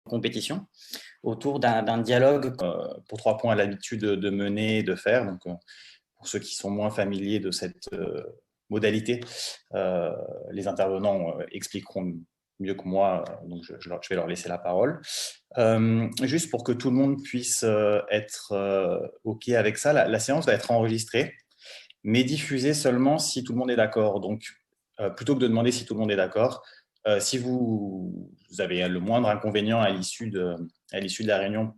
compétition autour d'un dialogue pour 3 points à l'habitude de mener et de faire. Donc, pour ceux qui sont moins familiers de cette modalité, les intervenants expliqueront mieux que moi, donc je vais leur laisser la parole. Juste pour que tout le monde puisse être OK avec ça, la séance va être enregistrée, mais diffusée seulement si tout le monde est d'accord. Donc, plutôt que de demander si tout le monde est d'accord, si vous avez le moindre inconvénient à l'issue de la réunion,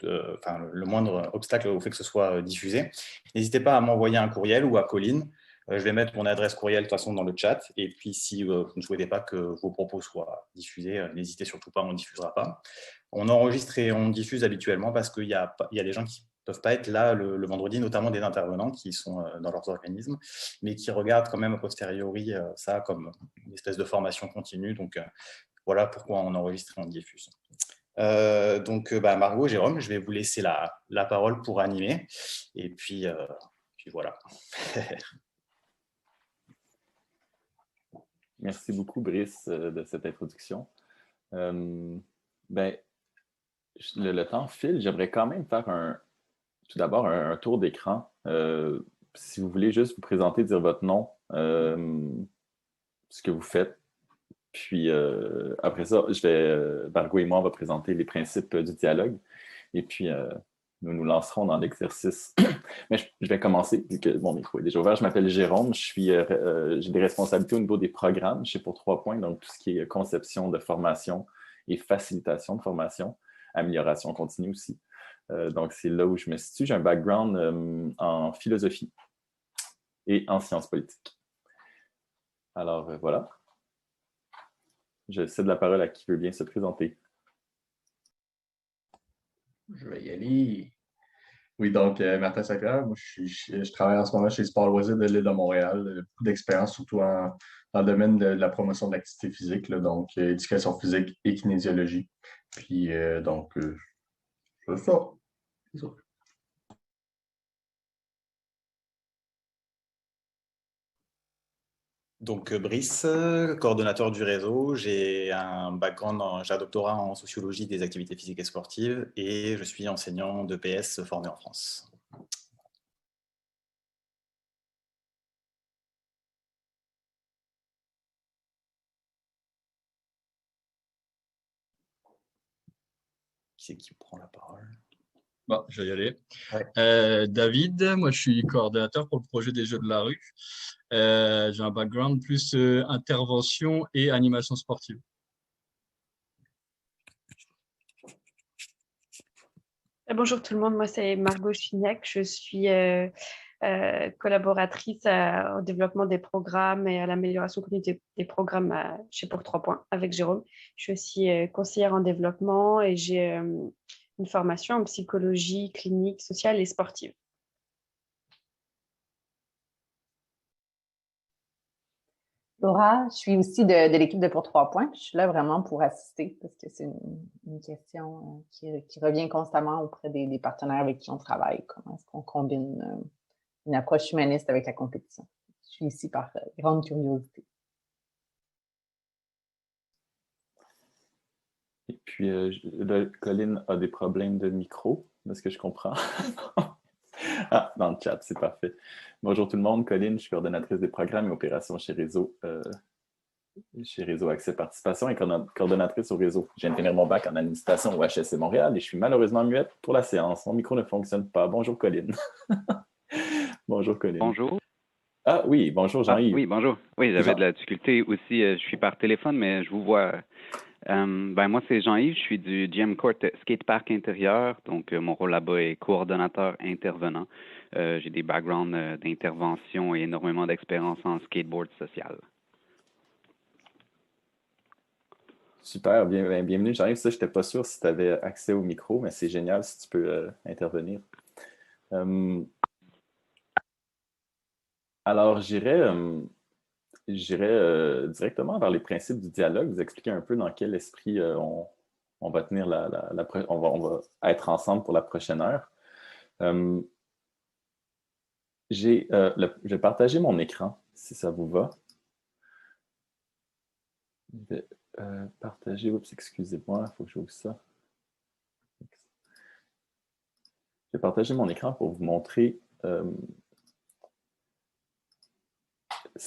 le moindre obstacle au fait que ce soit diffusé, n'hésitez pas à m'envoyer un courriel ou à Colline. Je vais mettre mon adresse courriel de toute façon dans le chat. Et puis, si vous ne souhaitez pas que vos propos soient diffusés, n'hésitez surtout pas, on ne diffusera pas. On enregistre et on diffuse habituellement parce qu'il y a des gens qui ne peuvent pas être là le vendredi, notamment des intervenants qui sont dans leurs organismes, mais qui regardent quand même a posteriori ça comme une espèce de formation continue. Donc, voilà pourquoi on enregistre et on diffuse. Donc, Margot, Jérôme, je vais vous laisser la parole pour animer. Et puis voilà. Merci beaucoup, Brice, de cette introduction. Le temps file. J'aimerais quand même faire tout d'abord un tour d'écran. Si vous voulez juste vous présenter, dire votre nom, ce que vous faites. Puis après ça, Margot et moi, on va présenter les principes du dialogue. Et puis, nous nous lancerons dans l'exercice. Mais je vais commencer, vu que mon micro est déjà ouvert. Je m'appelle Jérôme, j'ai des responsabilités au niveau des programmes chez Pour 3 points, donc tout ce qui est conception de formation et facilitation de formation, amélioration continue aussi. Donc, c'est là où je me situe. J'ai un background en philosophie et en sciences politiques. Alors, voilà. Je cède la parole à qui veut bien se présenter. Je vais y aller. Oui, donc, Martin Sacreur, moi, je travaille en ce moment chez Sport Loisirs de l'île de Montréal. Beaucoup d'expérience, surtout dans le domaine de la promotion de l'activité physique, là, donc éducation physique et kinésiologie. Puis, c'est ça. C'est ça. Donc, Brice, coordonnateur du réseau. J'ai un doctorat en sociologie des activités physiques et sportives et je suis enseignant d'EPS formé en France. Qui c'est qui prend la parole? Bon, je vais y aller. Ouais. David, moi je suis coordonnateur pour le projet des Jeux de la rue. J'ai un background plus intervention et animation sportive. Bonjour tout le monde, moi c'est Margot Chignac, je suis collaboratrice au développement des programmes et à l'amélioration continue des programmes chez Pour 3 points avec Jérôme. Je suis aussi conseillère en développement et j'ai une formation en psychologie clinique, sociale et sportive. Laura, je suis aussi de l'équipe de Pour 3 points. Je suis là vraiment pour assister parce que c'est une question qui revient constamment auprès des partenaires avec qui on travaille. Comment est-ce qu'on combine une approche humaniste avec la compétition? Je suis ici par grande curiosité. Et puis, Colline a des problèmes de micro, de ce que je comprends. Ah, dans le chat, c'est parfait. Bonjour tout le monde, Colline, je suis coordonnatrice des programmes et opérations chez Réseau Accès Participation et coordonnatrice au réseau. Je viens de finir mon bac en administration au HSC Montréal et je suis malheureusement muette pour la séance. Mon micro ne fonctionne pas. Bonjour Colline. Bonjour Colline. Bonjour. Ah oui, bonjour Jean-Yves. Oui, bonjour. Oui, j'avais de la difficulté aussi. Je suis par téléphone, mais je vous vois. Moi, c'est Jean-Yves. Je suis du GM Court Skatepark intérieur. Donc, mon rôle là-bas est coordonnateur intervenant. J'ai des backgrounds d'intervention et énormément d'expérience en skateboard social. Super, bienvenue Jean-Yves. Ça, je n'étais pas sûr si tu avais accès au micro, mais c'est génial si tu peux intervenir. Alors, j'irai directement vers les principes du dialogue, vous expliquer un peu dans quel esprit on va tenir on va être ensemble pour la prochaine heure. Je vais partager mon écran, si ça vous va. partager. Oups, excusez-moi, il faut que j'ouvre ça. Je vais partager mon écran pour vous montrer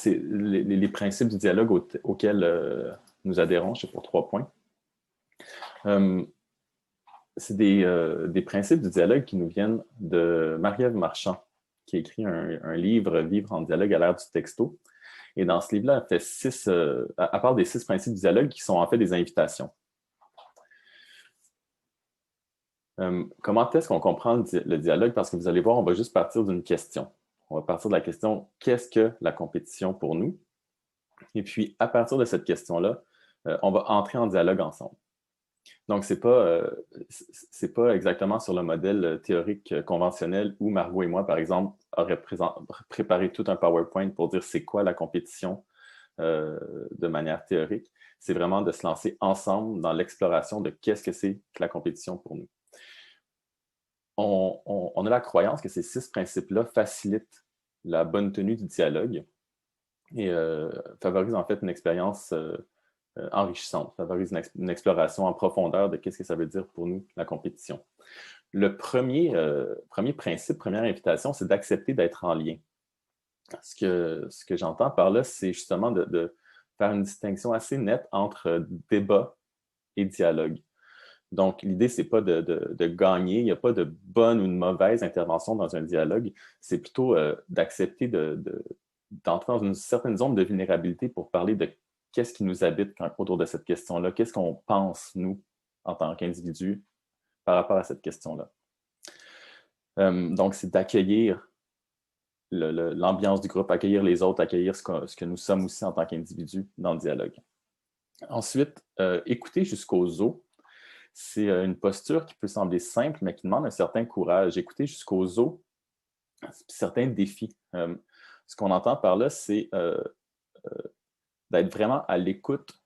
les principes du dialogue auxquels nous adhérons chez Pour 3 points. C'est des principes du dialogue qui nous viennent de Marie-Ève Marchand, qui a écrit un livre, Vivre en dialogue à l'ère du texto. Et dans ce livre-là, elle fait à part des 6 principes du dialogue qui sont en fait des invitations. Comment est-ce qu'on comprend le dialogue? Parce que vous allez voir, on va juste partir d'une question. On va partir de la question « Qu'est-ce que la compétition pour nous? » Et puis, à partir de cette question-là, on va entrer en dialogue ensemble. Donc, ce n'est pas exactement sur le modèle théorique conventionnel où Margot et moi, par exemple, auraient préparé tout un PowerPoint pour dire c'est quoi la compétition de manière théorique. C'est vraiment de se lancer ensemble dans l'exploration de qu'est-ce que c'est que la compétition pour nous. On a la croyance que ces 6 principes-là facilitent la bonne tenue du dialogue et favorisent en fait une expérience enrichissante, favorise une exploration en profondeur de qu'est-ce que ça veut dire pour nous, la compétition. Le premier principe, première invitation, c'est d'accepter d'être en lien. Ce que j'entends par là, c'est justement de faire une distinction assez nette entre débat et dialogue. Donc, l'idée, ce n'est pas de gagner, il n'y a pas de bonne ou de mauvaise intervention dans un dialogue, c'est plutôt d'accepter d'entrer dans une certaine zone de vulnérabilité pour parler de qu'est-ce qui nous habite autour de cette question-là, qu'est-ce qu'on pense, nous, en tant qu'individus, par rapport à cette question-là. Donc, c'est d'accueillir l'ambiance du groupe, accueillir les autres, accueillir ce que nous sommes aussi en tant qu'individus dans le dialogue. Ensuite, écouter jusqu'aux os. C'est une posture qui peut sembler simple, mais qui demande un certain courage. Écouter jusqu'aux os, certains défis. Ce qu'on entend par là, c'est d'être vraiment à l'écoute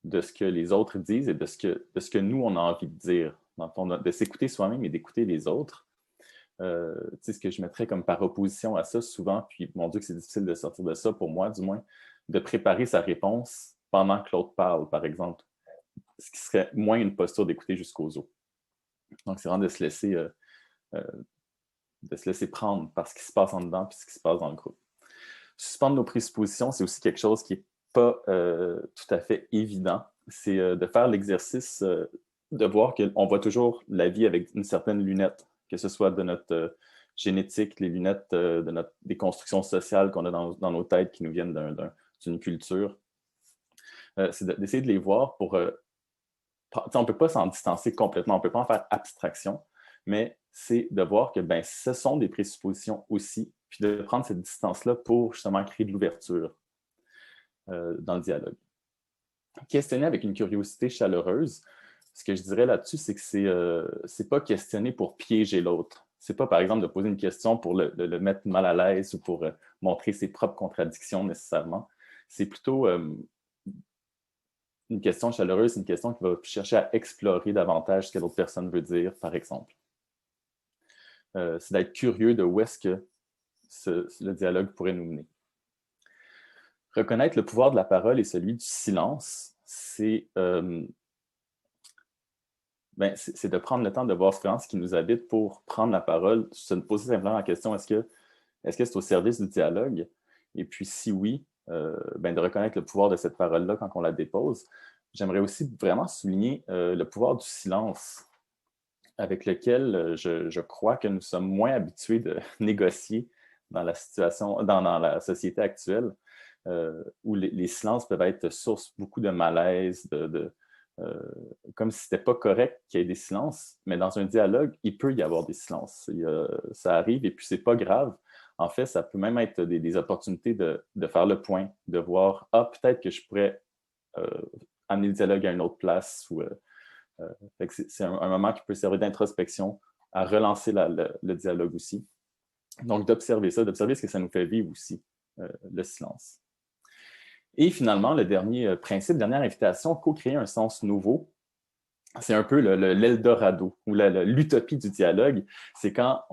de ce que les autres disent et de ce que nous, on a envie de dire. Dans le fond, de s'écouter soi-même et d'écouter les autres. Ce que je mettrais comme par opposition à ça souvent, puis mon Dieu que c'est difficile de sortir de ça, pour moi du moins, de préparer sa réponse pendant que l'autre parle, par exemple. Ce qui serait moins une posture d'écouter jusqu'aux os. Donc, c'est vraiment de se laisser prendre par ce qui se passe en dedans puis ce qui se passe dans le groupe. Suspendre nos présuppositions, c'est aussi quelque chose qui n'est pas tout à fait évident. C'est de faire l'exercice de voir qu'on voit toujours la vie avec une certaine lunette, que ce soit de notre génétique, les lunettes des constructions sociales qu'on a dans nos têtes qui nous viennent d'une culture. C'est d'essayer de les voir pour... on ne peut pas s'en distancer complètement, on ne peut pas en faire abstraction, mais c'est de voir que ce sont des présuppositions aussi, puis de prendre cette distance-là pour justement créer de l'ouverture dans le dialogue. Questionner avec une curiosité chaleureuse, ce que je dirais là-dessus, c'est que c'est pas questionner pour piéger l'autre. C'est pas, par exemple, de poser une question pour le mettre mal à l'aise ou pour montrer ses propres contradictions nécessairement. C'est plutôt... une question chaleureuse, c'est une question qui va chercher à explorer davantage ce que l'autre personne veut dire, par exemple. C'est d'être curieux de où est-ce que le dialogue pourrait nous mener. Reconnaître le pouvoir de la parole et celui du silence, c'est de prendre le temps de voir vraiment ce qui nous habite pour prendre la parole, se poser simplement la question, est-ce que c'est au service du dialogue? Et puis, si oui, de reconnaître le pouvoir de cette parole-là quand on la dépose. J'aimerais aussi vraiment souligner le pouvoir du silence avec lequel je crois que nous sommes moins habitués de négocier dans la situation, dans la société actuelle, où les silences peuvent être source beaucoup de malaise, comme si ce n'était pas correct qu'il y ait des silences, mais dans un dialogue, il peut y avoir des silences. Ça arrive et puis c'est pas grave. En fait, ça peut même être des opportunités de faire le point, de voir, peut-être que je pourrais amener le dialogue à une autre place. C'est un moment qui peut servir d'introspection, à relancer le dialogue aussi. Donc, d'observer ça, d'observer ce que ça nous fait vivre aussi, le silence. Et finalement, le dernier principe, dernière invitation, co-créer un sens nouveau. C'est un peu l'Eldorado ou l'utopie du dialogue. C'est quand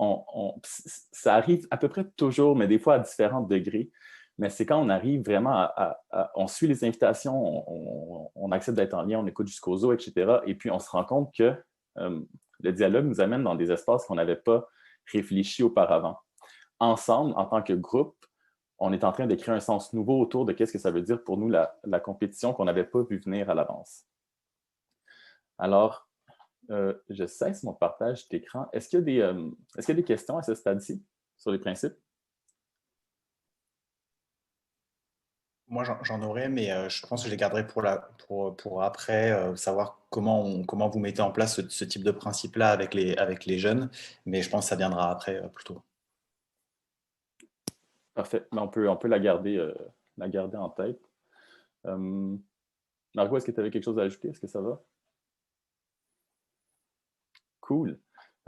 ça arrive à peu près toujours, mais des fois à différents degrés, mais c'est quand on arrive vraiment on suit les invitations, on accepte d'être en lien, on écoute jusqu'aux os, etc. Et puis on se rend compte que le dialogue nous amène dans des espaces qu'on n'avait pas réfléchis auparavant. Ensemble, en tant que groupe, on est en train de créer un sens nouveau autour de qu'est-ce que ça veut dire pour nous la compétition qu'on n'avait pas vu venir à l'avance. Alors, je cesse mon partage d'écran. Est-ce qu'il y a des questions à ce stade-ci sur les principes? Moi, j'en aurais, mais je pense que je les garderai pour après, savoir comment vous mettez en place ce type de principe-là avec les jeunes. Mais je pense que ça viendra après plutôt. Parfait. Mais on peut la garder en tête. Margot, est-ce que tu avais quelque chose à ajouter? Est-ce que ça va? Cool.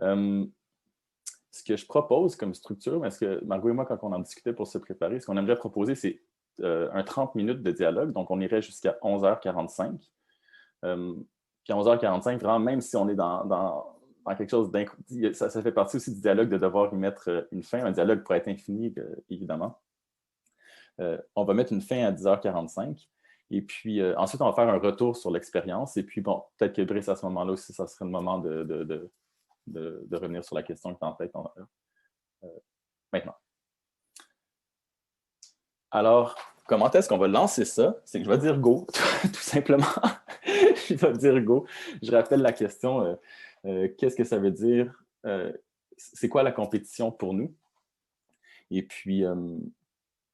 Ce que je propose comme structure, parce que Margot et moi, quand on en discutait pour se préparer, ce qu'on aimerait proposer, c'est un 30 minutes de dialogue. Donc, on irait jusqu'à 11h45. Puis à 11h45, vraiment, même si on est dans quelque chose d'incroyable, ça fait partie aussi du dialogue de devoir y mettre une fin. Un dialogue pourrait être infini, évidemment. On va mettre une fin à 10h45. Et puis, ensuite, on va faire un retour sur l'expérience. Et puis, bon, peut-être que Brice, à ce moment-là aussi, ça serait le moment de revenir sur la question qui est en tête maintenant. Alors, comment est-ce qu'on va lancer ça? C'est que je vais dire go, tout simplement. Je vais dire go. Je rappelle la question, qu'est-ce que ça veut dire? C'est quoi la compétition pour nous? Et puis,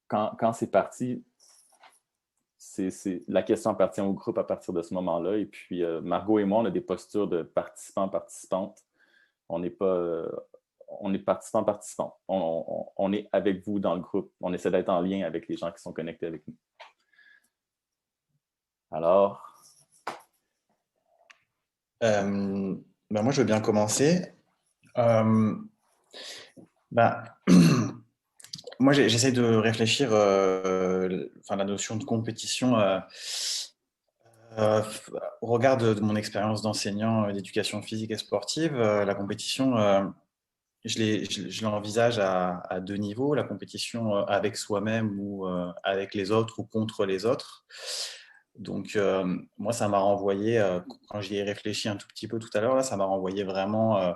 quand c'est parti, la question appartient au groupe à partir de ce moment-là. Et puis, Margot et moi, on a des postures de participants-participantes. On n'est pas... on est participant-participant. On est avec vous dans le groupe. On essaie d'être en lien avec les gens qui sont connectés avec nous. Alors... moi, je veux bien commencer. Moi, j'essaie de réfléchir la notion de compétition au regard de mon expérience d'enseignant d'éducation physique et sportive. La compétition, je l'envisage à deux niveaux, la compétition avec soi-même ou avec les autres ou contre les autres. Donc, moi, ça m'a renvoyé, quand j'y ai réfléchi un tout petit peu tout à l'heure, là, ça m'a renvoyé vraiment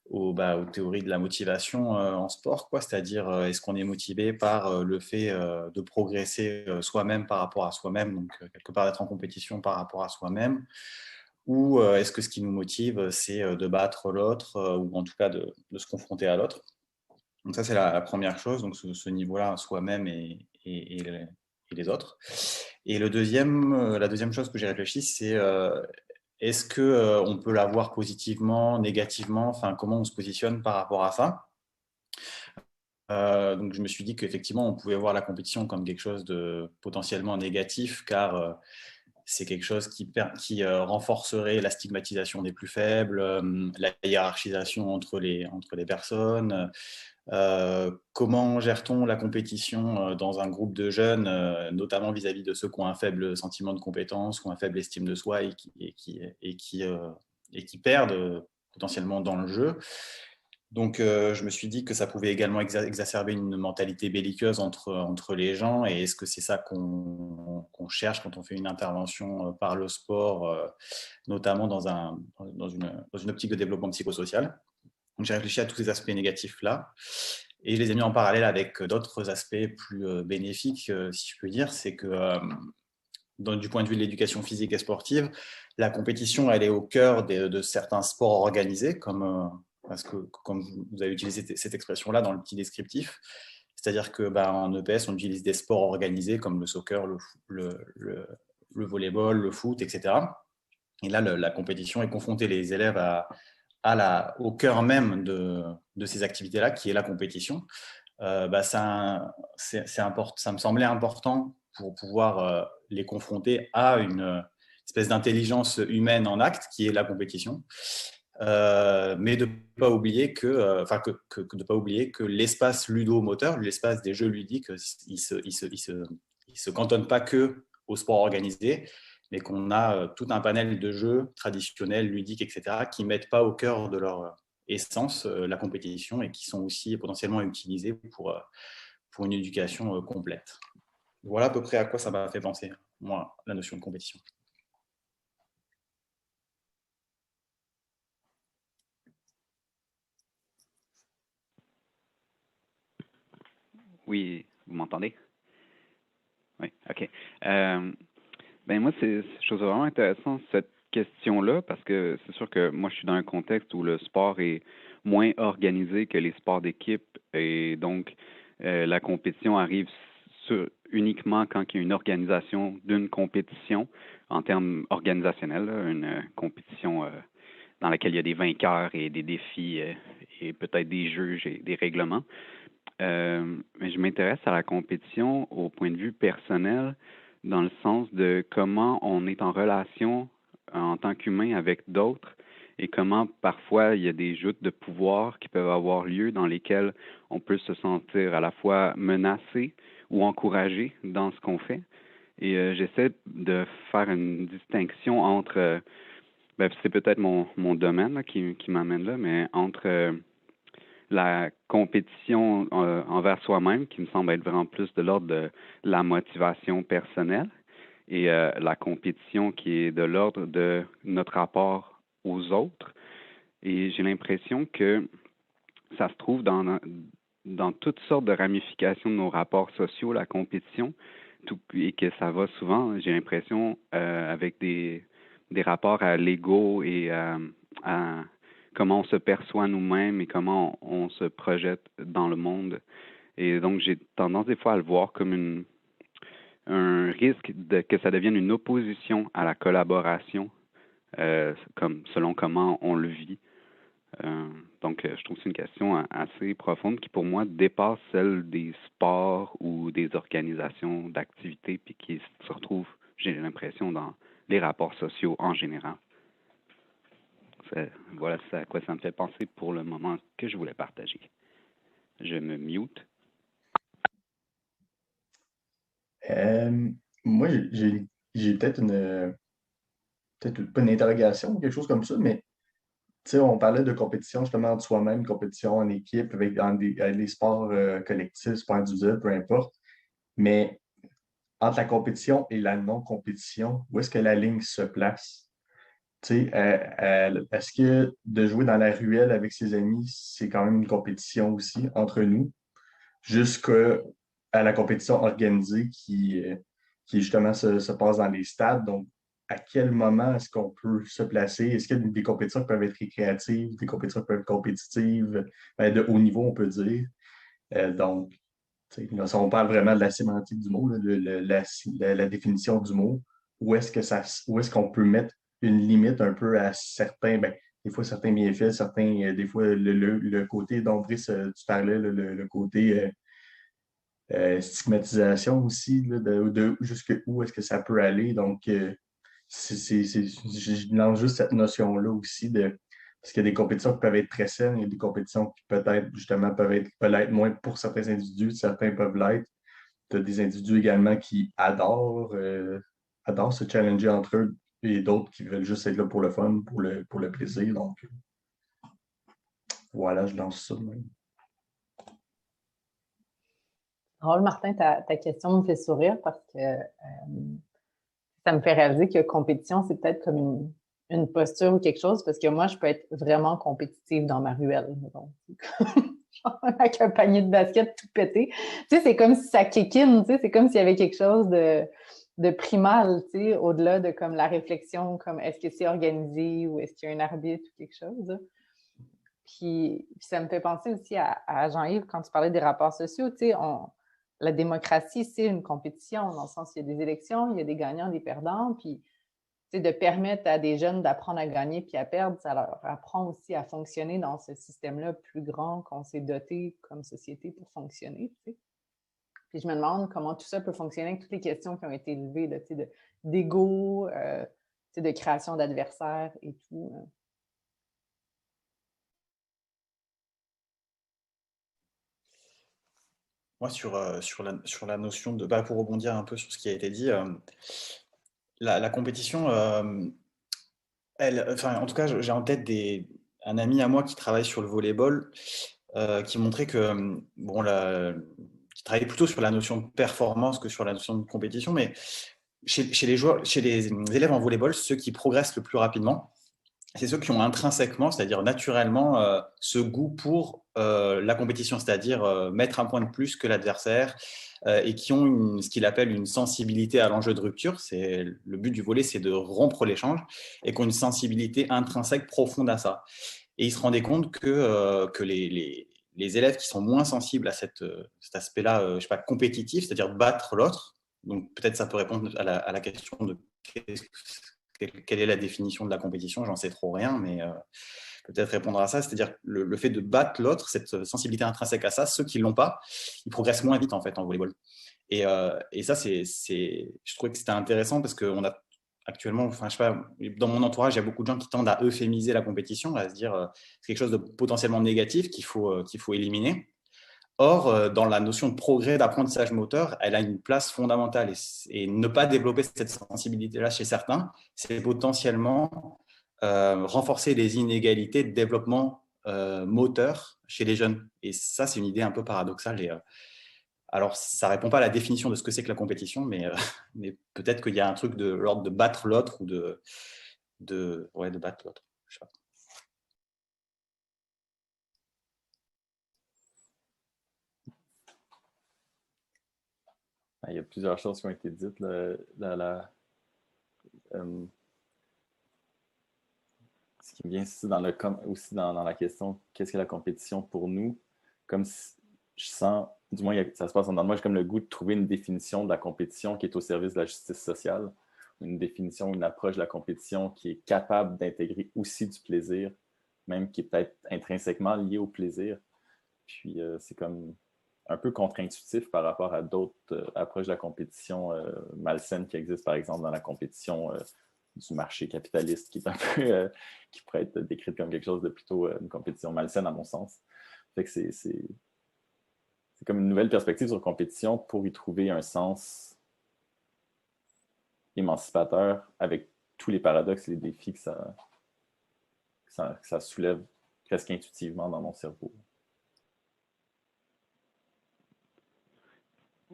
aux théories de la motivation en sport, quoi. C'est-à-dire, est-ce qu'on est motivé par le fait de progresser soi-même par rapport à soi-même, donc quelque part d'être en compétition par rapport à soi-même, ou est-ce que ce qui nous motive, c'est de battre l'autre, ou en tout cas de se confronter à l'autre. Donc ça, c'est la première chose, donc ce niveau-là, soi-même et les autres. Et la deuxième chose que j'ai réfléchi, c'est est-ce qu'on peut la voir positivement, négativement, enfin comment on se positionne par rapport à ça. Donc je me suis dit qu'effectivement, on pouvait voir la compétition comme quelque chose de potentiellement négatif, car c'est quelque chose qui renforcerait la stigmatisation des plus faibles, la hiérarchisation entre les personnes. Comment gère-t-on la compétition dans un groupe de jeunes, notamment vis-à-vis de ceux qui ont un faible sentiment de compétence ou un faible estime de soi et qui perdent potentiellement dans le jeu. Donc, je me suis dit que ça pouvait également exacerber une mentalité belliqueuse entre les gens. Et est-ce que c'est ça qu'on cherche quand on fait une intervention par le sport, notamment dans une optique de développement psychosocial? Donc, j'ai réfléchi à tous ces aspects négatifs-là et je les ai mis en parallèle avec d'autres aspects plus bénéfiques, si je peux dire. C'est que du point de vue de l'éducation physique et sportive, la compétition, elle est au cœur de certains sports organisés, comme vous avez utilisé cette expression-là dans le petit descriptif. C'est-à-dire qu'en EPS, on utilise des sports organisés comme le soccer, le volleyball, le foot, etc. Et là, la compétition est confrontée les élèves au cœur même de ces activités-là, qui est la compétition. Ça me semblait important pour pouvoir les confronter à une espèce d'intelligence humaine en acte, qui est la compétition. Mais de ne pas oublier de pas oublier que l'espace ludo-moteur, l'espace des jeux ludiques, il se cantonne pas que au sport organisé, mais qu'on a tout un panel de jeux traditionnels, ludiques, etc., qui ne mettent pas au cœur de leur essence la compétition et qui sont aussi potentiellement utilisés pour une éducation complète. Voilà à peu près à quoi ça m'a fait penser, moi, la notion de compétition. Oui, vous m'entendez? Oui, OK. Ben moi, je trouve ça vraiment intéressant cette question-là parce que c'est sûr que moi, je suis dans un contexte où le sport est moins organisé que les sports d'équipe et donc la compétition arrive uniquement quand il y a une organisation d'une compétition en termes organisationnels, là, une compétition dans laquelle il y a des vainqueurs et des défis et peut-être des juges et des règlements. Mais je m'intéresse à la compétition au point de vue personnel, dans le sens de comment on est en relation en tant qu'humain avec d'autres et comment parfois il y a des joutes de pouvoir qui peuvent avoir lieu dans lesquelles on peut se sentir à la fois menacé ou encouragé dans ce qu'on fait. Et j'essaie de faire une distinction entre, c'est peut-être mon domaine là, qui m'amène là, mais entre la compétition envers soi-même, qui me semble être vraiment plus de l'ordre de la motivation personnelle, et la compétition qui est de l'ordre de notre rapport aux autres. Et j'ai l'impression que ça se trouve dans toutes sortes de ramifications de nos rapports sociaux, la compétition, et que ça va souvent, j'ai l'impression, avec des rapports à l'ego et à comment on se perçoit nous-mêmes et comment on se projette dans le monde. Et donc, j'ai tendance des fois à le voir comme un risque que ça devienne une opposition à la collaboration, comme selon comment on le vit. Donc, je trouve que c'est une question assez profonde qui, pour moi, dépasse celle des sports ou des organisations d'activités, puis qui se retrouve, j'ai l'impression, dans les rapports sociaux en général. Voilà à quoi ça me fait penser pour le moment que je voulais partager. Je me mute. Moi, j'ai peut-être pas une interrogation ou quelque chose comme ça, mais tu sais, on parlait de compétition justement entre soi-même, compétition en équipe, avec les sports collectifs, sports individuels, peu importe. Mais entre la compétition et la non-compétition, où est-ce que la ligne se place? Tu sais, est-ce que de jouer dans la ruelle avec ses amis, c'est quand même une compétition aussi entre nous, jusqu'à la compétition organisée qui justement se passe dans les stades. Donc, à quel moment est-ce qu'on peut se placer? Est-ce qu'il y a des compétitions qui peuvent être récréatives, des compétitions qui peuvent être compétitives, de haut niveau, on peut dire? Donc, là, si on parle vraiment de la sémantique du mot, là, la définition du mot, où est-ce qu'on peut mettre une limite un peu à certains, des fois certains bienfaits, des fois le côté dont Brice, tu parlais, le côté stigmatisation aussi, là, de jusqu'où est-ce que ça peut aller. Donc, je lance juste cette notion-là aussi parce qu'il y a des compétitions qui peuvent être très saines, il y a des compétitions qui peut-être justement peuvent être moins pour certains individus, certains peuvent l'être. Tu as des individus également qui adorent se challenger entre eux et d'autres qui veulent juste être là pour le fun, pour le plaisir. Donc, voilà, je lance ça. Même. Drôle, Martin, ta question me fait sourire parce que ça me fait réaliser que compétition, c'est peut-être comme une posture ou quelque chose, parce que moi, je peux être vraiment compétitive dans ma ruelle. Donc, avec un panier de basket tout pété. Tu sais, c'est comme si ça kick-in, tu sais, c'est comme s'il y avait quelque chose de primal, tu sais, au-delà de comme la réflexion, comme est-ce que c'est organisé ou est-ce qu'il y a un arbitre ou quelque chose. Puis ça me fait penser aussi à Jean-Yves, quand tu parlais des rapports sociaux, tu sais, la démocratie, c'est une compétition, dans le sens qu'il y a des élections, il y a des gagnants, des perdants, puis de permettre à des jeunes d'apprendre à gagner puis à perdre, ça leur apprend aussi à fonctionner dans ce système-là plus grand qu'on s'est doté comme société pour fonctionner. Tu sais. Puis je me demande comment tout ça peut fonctionner avec toutes les questions qui ont été élevées, là, tu sais, d'ego, de création d'adversaires et tout. Moi, sur la notion de... pour rebondir un peu sur ce qui a été dit, la compétition, en tout cas, j'ai en tête un ami à moi qui travaille sur le volleyball, qui montrait que, travaillé plutôt sur la notion de performance que sur la notion de compétition, mais chez les élèves en volleyball, ceux qui progressent le plus rapidement, c'est ceux qui ont intrinsèquement, c'est-à-dire naturellement, ce goût pour la compétition, c'est-à-dire mettre un point de plus que l'adversaire et qui ont ce qu'il appelle une sensibilité à l'enjeu de rupture. Le but du volley, c'est de rompre l'échange et qui ont une sensibilité intrinsèque profonde à ça. Et ils se rendaient compte que les élèves qui sont moins sensibles à cet aspect-là, je sais pas, compétitif, c'est-à-dire battre l'autre, donc peut-être ça peut répondre à la question de quelle est la définition de la compétition, j'en sais trop rien, mais peut-être répondre à ça, c'est-à-dire le fait de battre l'autre, cette sensibilité intrinsèque à ça, ceux qui ne l'ont pas, ils progressent moins vite en fait en volleyball. Et ça, je trouvais que c'était intéressant parce qu'on a actuellement, enfin, je sais pas, dans mon entourage, il y a beaucoup de gens qui tendent à euphémiser la compétition, à se dire c'est quelque chose de potentiellement négatif qu'il faut éliminer. Or, dans la notion de progrès d'apprentissage moteur, elle a une place fondamentale. Et ne pas développer cette sensibilité-là chez certains, c'est potentiellement renforcer les inégalités de développement moteur chez les jeunes. Et ça, c'est une idée un peu paradoxale. Alors, ça ne répond pas à la définition de ce que c'est que la compétition, mais peut-être qu'il y a un truc de l'ordre de battre l'autre ou de battre l'autre. Je sais pas. Il y a plusieurs choses qui ont été dites. Ce qui me vient aussi dans la question qu'est-ce que la compétition pour nous? Comme si je sens, du moins ça se passe en moi, j'ai comme le goût de trouver une définition de la compétition qui est au service de la justice sociale, une définition, une approche de la compétition qui est capable d'intégrer aussi du plaisir, même qui est peut-être intrinsèquement lié au plaisir. Puis c'est comme un peu contre-intuitif par rapport à d'autres approches de la compétition malsaine qui existent, par exemple, dans la compétition du marché capitaliste, qui est un peu qui pourrait être décrite comme quelque chose de plutôt une compétition malsaine, à mon sens. Fait que c'est comme une nouvelle perspective sur la compétition pour y trouver un sens émancipateur avec tous les paradoxes et les défis que ça soulève presque intuitivement dans mon cerveau.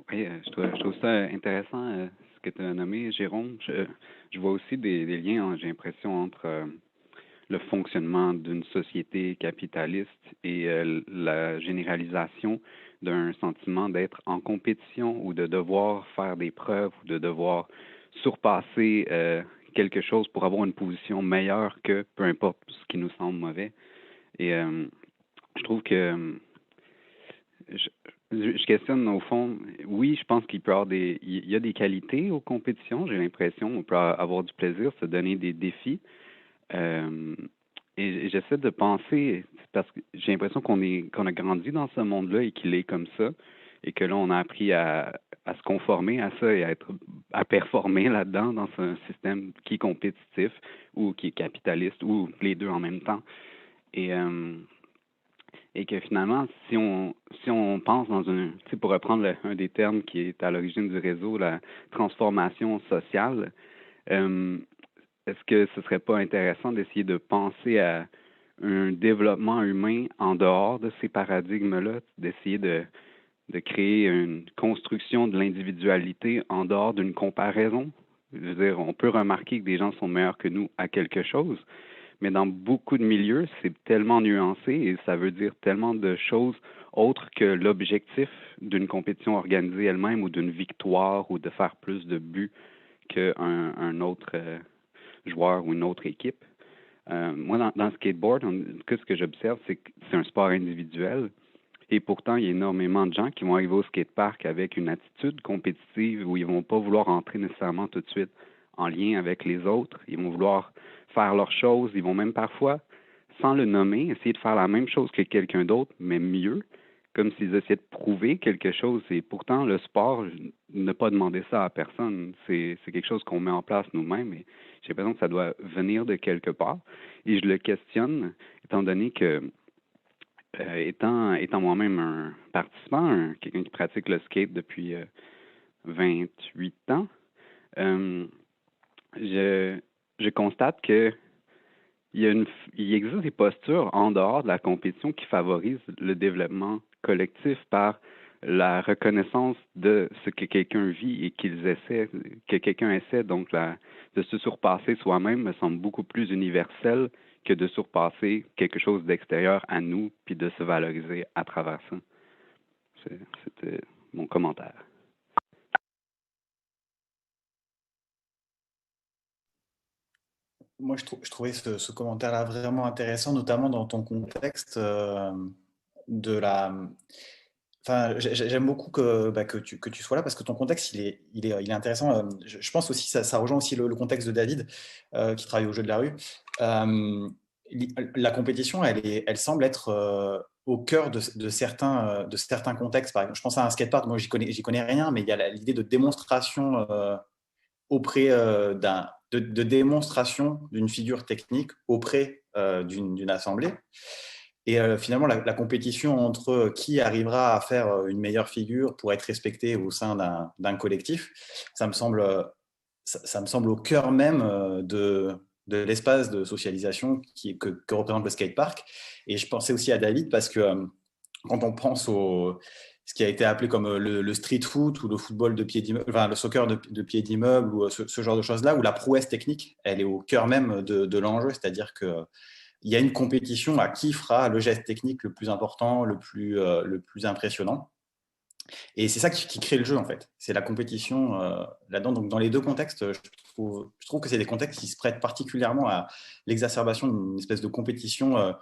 Oui, je trouve ça intéressant ce que tu as nommé, Jérôme. Je vois aussi des liens, j'ai l'impression, entre le fonctionnement d'une société capitaliste et la généralisation d'un sentiment d'être en compétition ou de devoir faire des preuves ou de devoir surpasser quelque chose pour avoir une position meilleure que peu importe ce qui nous semble mauvais. Et je trouve que je questionne au fond, oui, je pense qu'il peut y avoir il y a des qualités aux compétitions, j'ai l'impression, on peut avoir du plaisir, se donner des défis. Et j'essaie de penser, parce que j'ai l'impression qu'on a grandi dans ce monde-là et qu'il est comme ça, et que là, on a appris à se conformer à ça et à performer là-dedans, dans un système qui est compétitif ou qui est capitaliste, ou les deux en même temps. Et que finalement, si on pense dans pour reprendre un des termes qui est à l'origine du réseau, la transformation sociale, est-ce que ce serait pas intéressant d'essayer de penser à un développement humain en dehors de ces paradigmes-là, d'essayer de créer une construction de l'individualité en dehors d'une comparaison? Je veux dire, on peut remarquer que des gens sont meilleurs que nous à quelque chose, mais dans beaucoup de milieux, c'est tellement nuancé et ça veut dire tellement de choses autres que l'objectif d'une compétition organisée elle-même ou d'une victoire ou de faire plus de buts qu'un autre joueur ou une autre équipe. Moi, dans le skateboard, ce que j'observe, c'est que c'est un sport individuel et pourtant, il y a énormément de gens qui vont arriver au skatepark avec une attitude compétitive où ils vont pas vouloir entrer nécessairement tout de suite en lien avec les autres. Ils vont vouloir faire leurs choses. Ils vont même parfois, sans le nommer, essayer de faire la même chose que quelqu'un d'autre, mais mieux, comme s'ils essayaient de prouver quelque chose. Et pourtant, le sport, ne pas demander ça à personne. C'est quelque chose qu'on met en place nous-mêmes. Et j'ai l'impression que ça doit venir de quelque part. Et je le questionne, étant donné que, étant moi-même un participant, quelqu'un qui pratique le skate depuis 28 ans, je constate que il existe des postures en dehors de la compétition qui favorisent le développement collectif par la reconnaissance de ce que quelqu'un vit et que quelqu'un essaie, donc de se surpasser soi-même me semble beaucoup plus universel que de surpasser quelque chose d'extérieur à nous puis de se valoriser à travers ça. C'était mon commentaire. Moi, je trouvais ce commentaire-là vraiment intéressant, notamment dans ton contexte de la. Enfin, j'aime beaucoup que tu sois là parce que ton contexte, il est intéressant. Je pense aussi, ça rejoint aussi le contexte de David qui travaille au jeu de la rue. La compétition, elle semble être au cœur de certains contextes. Par exemple, je pense à un skatepark, moi j'y connais rien, mais il y a l'idée de démonstration auprès de démonstration d'une figure technique auprès d'une assemblée. Et finalement, la compétition entre qui arrivera à faire une meilleure figure pour être respecté au sein d'un collectif, ça me semble au cœur même de l'espace de socialisation que représente le skatepark. Et je pensais aussi à David parce que quand on pense ce qui a été appelé comme le street foot ou le football de pied d'immeuble, enfin le soccer de pied d'immeuble ou ce genre de choses-là, où la prouesse technique, elle est au cœur même de l'enjeu, c'est-à-dire que il y a une compétition à qui fera le geste technique le plus important, le plus impressionnant. Et c'est ça qui crée le jeu, en fait. C'est la compétition là-dedans. Donc, dans les deux contextes, je trouve que c'est des contextes qui se prêtent particulièrement à l'exacerbation d'une espèce de compétition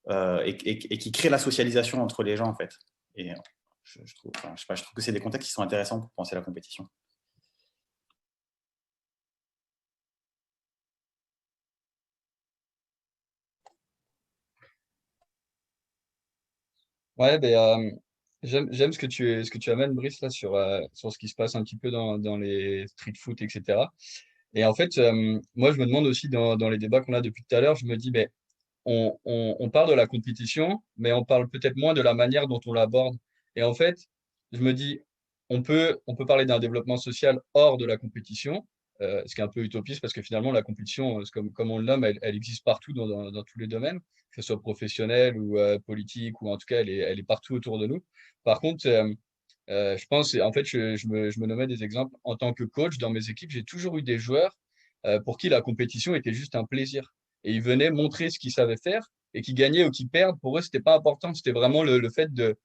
et qui crée la socialisation entre les gens, en fait. Et je trouve que c'est des contextes qui sont intéressants pour penser à la compétition. Ouais, j'aime ce que tu amènes, Brice, là, sur ce qui se passe un petit peu dans les street foot, etc. Et en fait, moi, je me demande aussi dans les débats qu'on a depuis tout à l'heure, je me dis, ben, on parle de la compétition, mais on parle peut-être moins de la manière dont on l'aborde. Et en fait, je me dis, on peut parler d'un développement social hors de la compétition, ce qui est un peu utopiste parce que finalement, la compétition, c'est comme on le nomme, elle existe partout dans tous les domaines, que ce soit professionnel ou politique, ou en tout cas, elle est partout autour de nous. Par contre, je pense, en fait, je me nommais des exemples. En tant que coach, dans mes équipes, j'ai toujours eu des joueurs pour qui la compétition était juste un plaisir. Et ils venaient montrer ce qu'ils savaient faire et qu'ils gagnaient ou qu'ils perdent. Pour eux, c'était pas important. C'était vraiment le fait de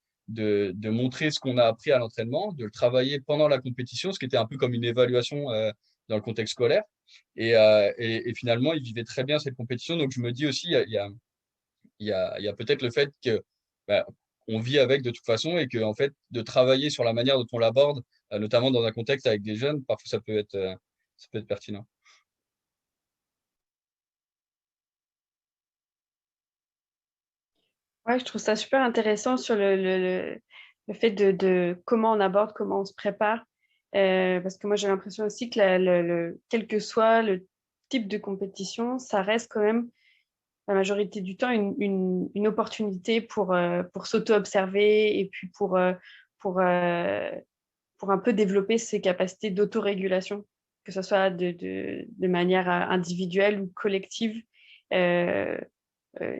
montrer ce qu'on a appris à l'entraînement, de le travailler pendant la compétition, ce qui était un peu comme une évaluation dans le contexte scolaire. Et finalement, ils vivaient très bien cette compétition. Donc, je me dis aussi, il y a peut-être le fait que bah, on vit avec de toute façon et que en fait de travailler sur la manière dont on l'aborde, notamment dans un contexte avec des jeunes, parfois ça peut être pertinent. Ouais, je trouve ça super intéressant sur le fait de comment on aborde, comment on se prépare. Parce que moi, j'ai l'impression aussi que quel que soit le type de compétition, ça reste quand même la majorité du temps une opportunité pour s'auto-observer et puis pour, euh, pour un peu développer ses capacités d'autorégulation, que ce soit de manière individuelle ou collective. Euh,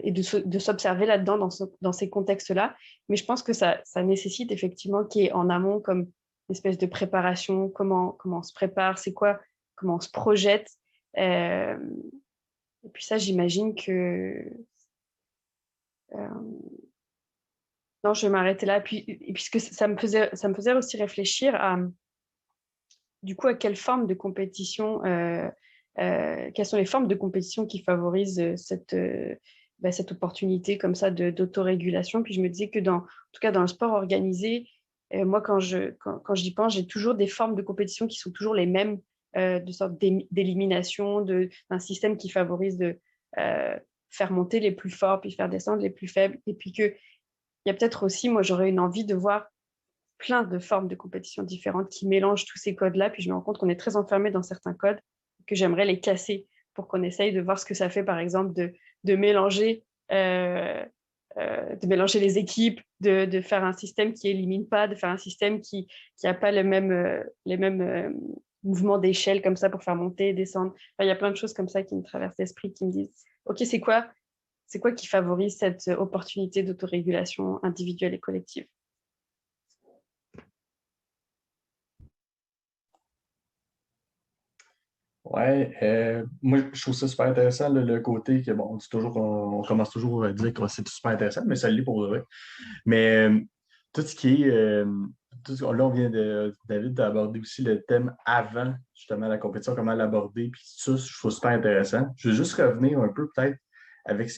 et de s'observer là-dedans, dans ces contextes-là. Mais je pense que ça nécessite effectivement qu'il y ait en amont comme une espèce de préparation, comment on se prépare, c'est quoi, comment on se projette. Euh, et puis ça, j'imagine que... non, je vais m'arrêter là. Et puisque ça me faisait aussi réfléchir du coup, à quelle forme de compétition, quelles sont les formes de compétition qui favorisent cette opportunité comme ça d'autorégulation. Puis je me disais que en tout cas dans le sport organisé, moi quand j'y pense, j'ai toujours des formes de compétition qui sont toujours les mêmes, de sorte d'élimination, d'un système qui favorise de faire monter les plus forts, puis faire descendre les plus faibles. Et puis il y a peut-être aussi, moi j'aurais une envie de voir plein de formes de compétition différentes qui mélangent tous ces codes-là. Puis je me rends compte qu'on est très enfermé dans certains codes, que j'aimerais les casser pour qu'on essaye de voir ce que ça fait, par exemple, de mélanger, les équipes, de faire un système qui élimine pas, de faire un système qui n'a pas les mêmes mouvements d'échelle comme ça pour faire monter et descendre. Enfin, il y a plein de choses comme ça qui me traversent l'esprit, qui me disent, OK, c'est quoi qui favorise cette opportunité d'autorégulation individuelle et collective? Ouais, moi je trouve ça super intéressant, le côté que, bon, on dit toujours, on commence toujours à dire que c'est super intéressant, mais ça l'est pour de vrai. Mais tout ce qui est, là on vient David d'aborder aussi le thème avant justement la compétition, comment l'aborder, puis ça, je trouve super intéressant. Je veux juste revenir un peu peut-être avec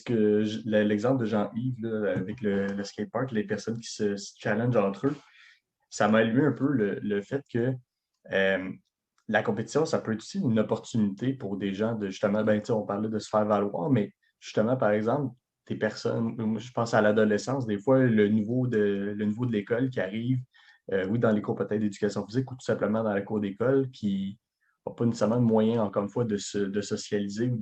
l'exemple de Jean-Yves, là, avec le skatepark, les personnes qui se challengent entre eux. Ça m'a allumé un peu le fait que euh, la compétition, ça peut être aussi une opportunité pour des gens de justement, ben, tu sais, on parlait de se faire valoir, mais justement, par exemple, des personnes, moi, je pense à l'adolescence, des fois, le niveau de l'école qui arrive, oui, dans les cours peut-être d'éducation physique ou tout simplement dans la cour d'école, qui n'a pas nécessairement de moyens, encore une fois, de socialiser ou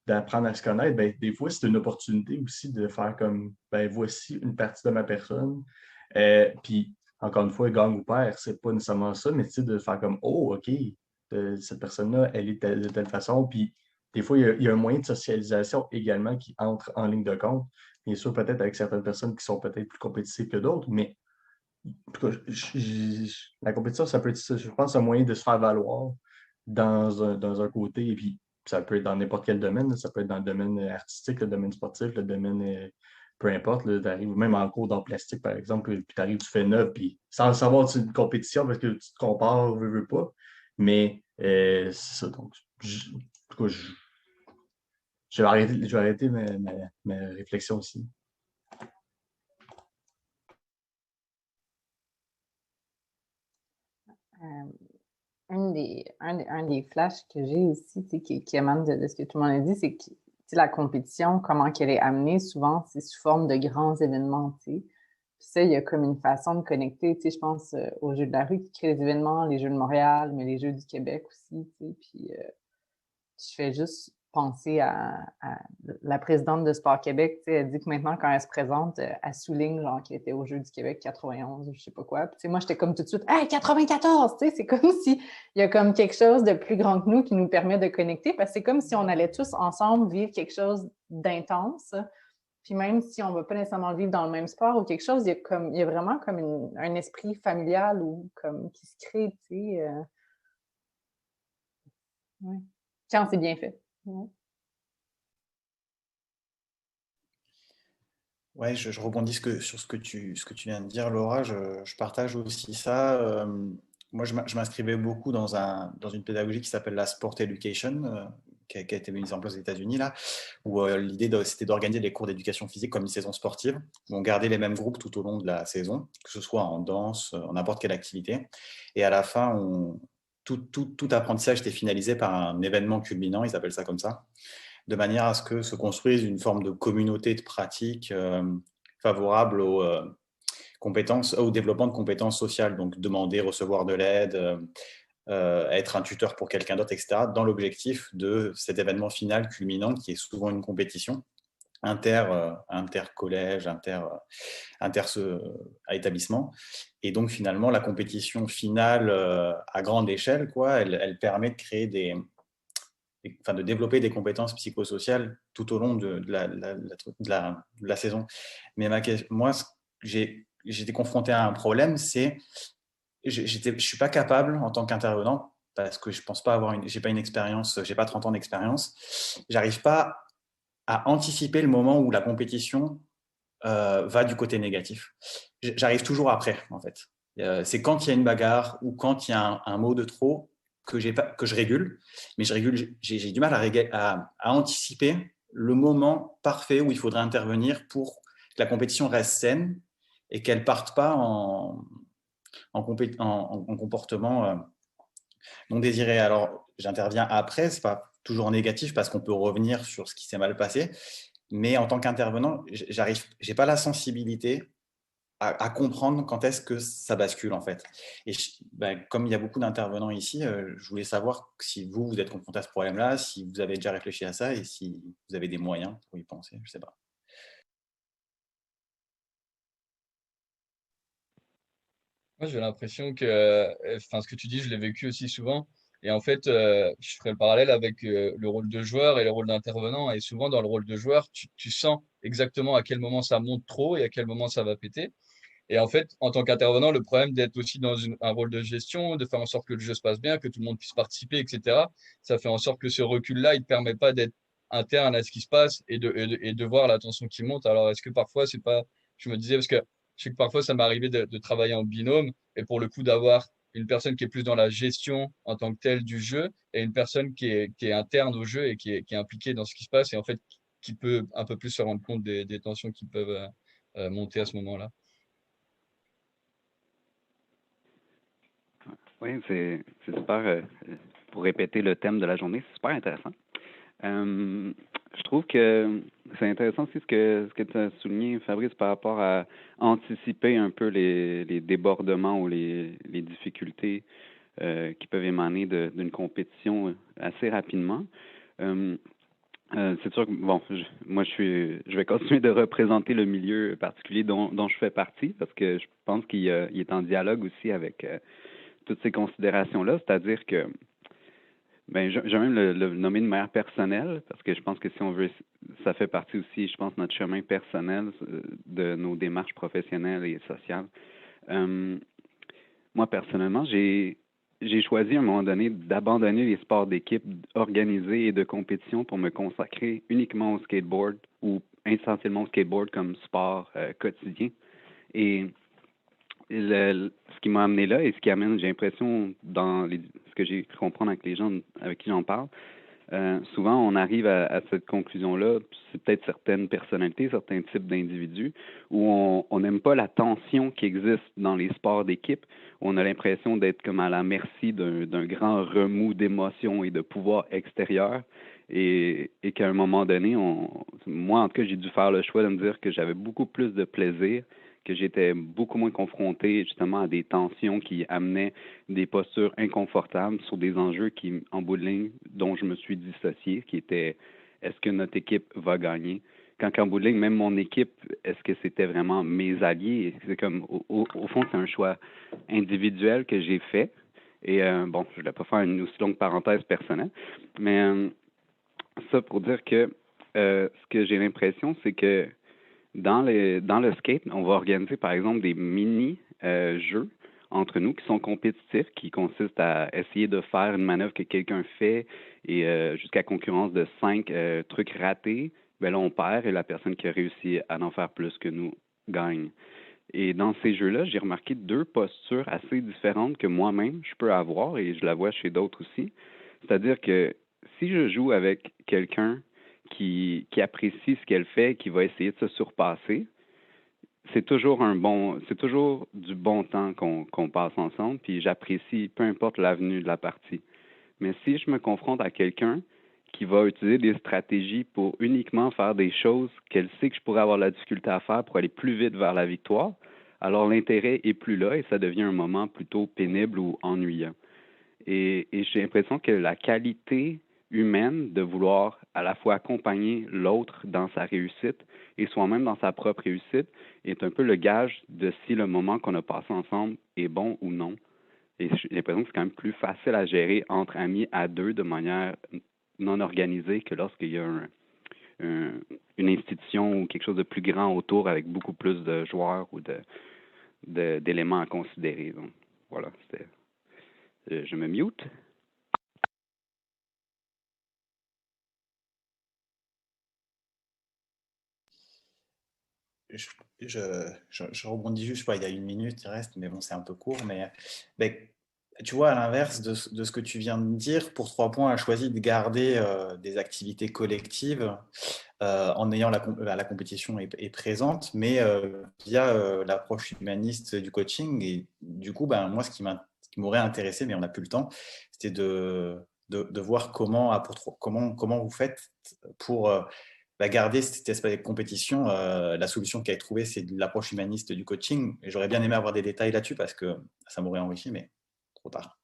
d'apprendre à se connaître, ben, des fois, c'est une opportunité aussi de faire comme, ben, voici une partie de ma personne. Puis, encore une fois, gagne ou perd, c'est pas nécessairement ça, mais tu sais, de faire comme, oh, OK, cette personne-là, elle est de telle façon. Puis, des fois, il y a un moyen de socialisation également qui entre en ligne de compte. Bien sûr, peut-être avec certaines personnes qui sont peut-être plus compétitives que d'autres, mais en tout cas, la compétition, ça peut être, je pense, un moyen de se faire valoir dans un côté, et puis ça peut être dans n'importe quel domaine, là. Ça peut être dans le domaine artistique, le domaine sportif, le domaine, peu importe, tu arrives même en cours d'art plastique, par exemple, puis tu arrives, tu fais neuf, puis sans le savoir, c'est une compétition parce que tu te compares, veux pas, mais c'est ça, donc, en tout cas, je vais arrêter ma réflexion aussi. Euh, un des flashs que j'ai aussi, tu sais, qui émane de ce que tout le monde a dit, c'est que tu sais, la compétition, comment qu'elle est amenée, souvent, c'est sous forme de grands événements, tu sais. Puis ça, il y a comme une façon de connecter, tu sais, je pense aux Jeux de la rue qui créent des événements, les Jeux de Montréal, mais les Jeux du Québec aussi, tu sais. Puis je fais juste penser à la présidente de Sport Québec, tu sais, elle dit que maintenant, quand elle se présente, elle souligne genre qu'elle était aux Jeux du Québec 91 ou je sais pas quoi. Puis, tu sais, moi, j'étais comme tout de suite, hey, 94! Tu sais, c'est comme si il y a comme quelque chose de plus grand que nous qui nous permet de connecter, parce que c'est comme si on allait tous ensemble vivre quelque chose d'intense. Puis même si on ne va pas nécessairement le vivre dans le même sport ou quelque chose, il y a vraiment comme un esprit familial ou comme qui se crée, tu sais. Ouais. Quand c'est bien fait. Ouais. Ouais, je rebondis sur ce que tu viens de dire, Laura. Je partage aussi ça. Moi, je m'inscrivais beaucoup dans une pédagogie qui s'appelle la Sport Education, qui a été mise en place aux États-Unis, là, où l'idée c'était d'organiser des cours d'éducation physique comme une saison sportive, où on gardait les mêmes groupes tout au long de la saison, que ce soit en danse, en n'importe quelle activité. Et à la fin, tout apprentissage était finalisé par un événement culminant, ils appellent ça comme ça, de manière à ce que se construise une forme de communauté de pratique favorable au développement de compétences sociales, donc demander, recevoir de l'aide, être un tuteur pour quelqu'un d'autre, etc., dans l'objectif de cet événement final culminant qui est souvent une compétition inter-collège, à établissement. Et donc finalement, la compétition finale à grande échelle, quoi, elle permet de créer de développer des compétences psychosociales tout au long de la saison. Mais moi, j'étais confronté à un problème, c'est je ne suis pas capable en tant qu'intervenant, parce que je pense pas j'ai pas une expérience, j'ai pas 30 ans d'expérience, j'arrive pas à anticiper le moment où la compétition va du côté négatif. J'arrive toujours après, en fait. C'est quand il y a une bagarre ou quand il y a un mot de trop que je régule, mais j'ai du mal à anticiper le moment parfait où il faudrait intervenir pour que la compétition reste saine et qu'elle parte pas en comportement non désiré. Alors, j'interviens après, c'est pas toujours négatif parce qu'on peut revenir sur ce qui s'est mal passé, mais en tant qu'intervenant, j'ai pas la sensibilité à comprendre quand est-ce que ça bascule en fait. Et comme il y a beaucoup d'intervenants ici, je voulais savoir si vous êtes confronté à ce problème-là, si vous avez déjà réfléchi à ça et si vous avez des moyens pour y penser, je sais pas. Moi, j'ai l'impression que, enfin, ce que tu dis, je l'ai vécu aussi souvent. Et en fait, je ferai le parallèle avec le rôle de joueur et le rôle d'intervenant. Et souvent, dans le rôle de joueur, tu sens exactement à quel moment ça monte trop et à quel moment ça va péter. Et en fait, en tant qu'intervenant, le problème d'être aussi dans un rôle de gestion, de faire en sorte que le jeu se passe bien, que tout le monde puisse participer, etc., ça fait en sorte que ce recul-là, il ne te permet pas d'être interne à ce qui se passe et de voir la tension qui monte. Alors, est-ce que parfois, c'est pas, je me disais, parce que je sais que parfois, ça m'est arrivé de travailler en binôme et pour le coup, d'avoir une personne qui est plus dans la gestion en tant que telle du jeu et une personne qui est interne au jeu et qui est impliquée dans ce qui se passe et en fait, qui peut un peu plus se rendre compte des tensions qui peuvent monter à ce moment-là. Oui, c'est super. Pour répéter le thème de la journée, c'est super intéressant. Je trouve que c'est intéressant aussi ce que tu as souligné, Fabrice, par rapport à anticiper un peu les débordements ou les difficultés qui peuvent émaner d'une compétition assez rapidement. C'est sûr que, bon, moi, je vais continuer de représenter le milieu particulier dont je fais partie parce que je pense qu'il est en dialogue aussi avec toutes ces considérations-là, c'est-à-dire que ben, je vais même le nommer de manière personnelle, parce que je pense que si on veut, ça fait partie aussi, je pense, de notre chemin personnel de nos démarches professionnelles et sociales. Moi, personnellement, j'ai choisi à un moment donné d'abandonner les sports d'équipe organisés et de compétition pour me consacrer uniquement au skateboard ou essentiellement au skateboard comme sport quotidien. Et ce qui m'a amené là et ce qui amène, j'ai l'impression, ce que j'ai cru comprendre avec les gens avec qui j'en parle, souvent on arrive à cette conclusion-là, c'est peut-être certaines personnalités, certains types d'individus, où on n'aime pas la tension qui existe dans les sports d'équipe, où on a l'impression d'être comme à la merci d'un grand remous d'émotions et de pouvoir extérieur, et qu'à un moment donné, moi en tout cas, j'ai dû faire le choix de me dire que j'avais beaucoup plus de plaisir, que j'étais beaucoup moins confronté justement à des tensions qui amenaient des postures inconfortables sur des enjeux qui, en bout de ligne, dont je me suis dissocié, qui étaient est-ce que notre équipe va gagner? Quand en bout de ligne, même mon équipe, est-ce que c'était vraiment mes alliés? C'est comme au fond, c'est un choix individuel que j'ai fait. Et bon, je ne voulais pas faire une aussi longue parenthèse personnelle, mais ça pour dire que ce que j'ai l'impression, c'est que dans le skate, on va organiser par exemple des mini-jeux entre nous qui sont compétitifs, qui consistent à essayer de faire une manœuvre que quelqu'un fait et jusqu'à concurrence de 5 trucs ratés, ben là on perd et la personne qui a réussi à en faire plus que nous gagne. Et dans ces jeux-là, j'ai remarqué 2 postures assez différentes que moi-même je peux avoir et je la vois chez d'autres aussi. C'est-à-dire que si je joue avec quelqu'un qui apprécie ce qu'elle fait, qui va essayer de se surpasser, c'est toujours du bon temps qu'on passe ensemble, puis j'apprécie peu importe l'avenue de la partie. Mais si je me confronte à quelqu'un qui va utiliser des stratégies pour uniquement faire des choses qu'elle sait que je pourrais avoir la difficulté à faire pour aller plus vite vers la victoire, alors l'intérêt est plus là et ça devient un moment plutôt pénible ou ennuyant. Et j'ai l'impression que la qualité humaine de vouloir à la fois accompagner l'autre dans sa réussite et soi-même dans sa propre réussite est un peu le gage de si le moment qu'on a passé ensemble est bon ou non. Et j'ai l'impression que c'est quand même plus facile à gérer entre amis à deux de manière non organisée que lorsqu'il y a une institution ou quelque chose de plus grand autour avec beaucoup plus de joueurs ou d'éléments à considérer. Donc, voilà, je me mute. Je rebondis juste, je sais pas, il y a 1 minute, il reste, mais bon, c'est un peu court. Mais tu vois, à l'inverse de ce que tu viens de dire, pour 3 points, a choisi de garder des activités collectives en ayant la compétition est présente, mais via l'approche humaniste du coaching. Et du coup, ben, moi, ce qui m'aurait intéressé, mais on n'a plus le temps, c'était de voir comment vous faites pour garder cet esprit de compétition. La solution qui a été trouvée, c'est de l'approche humaniste du coaching. Et j'aurais bien aimé avoir des détails là-dessus parce que ça m'aurait enrichi, mais trop tard.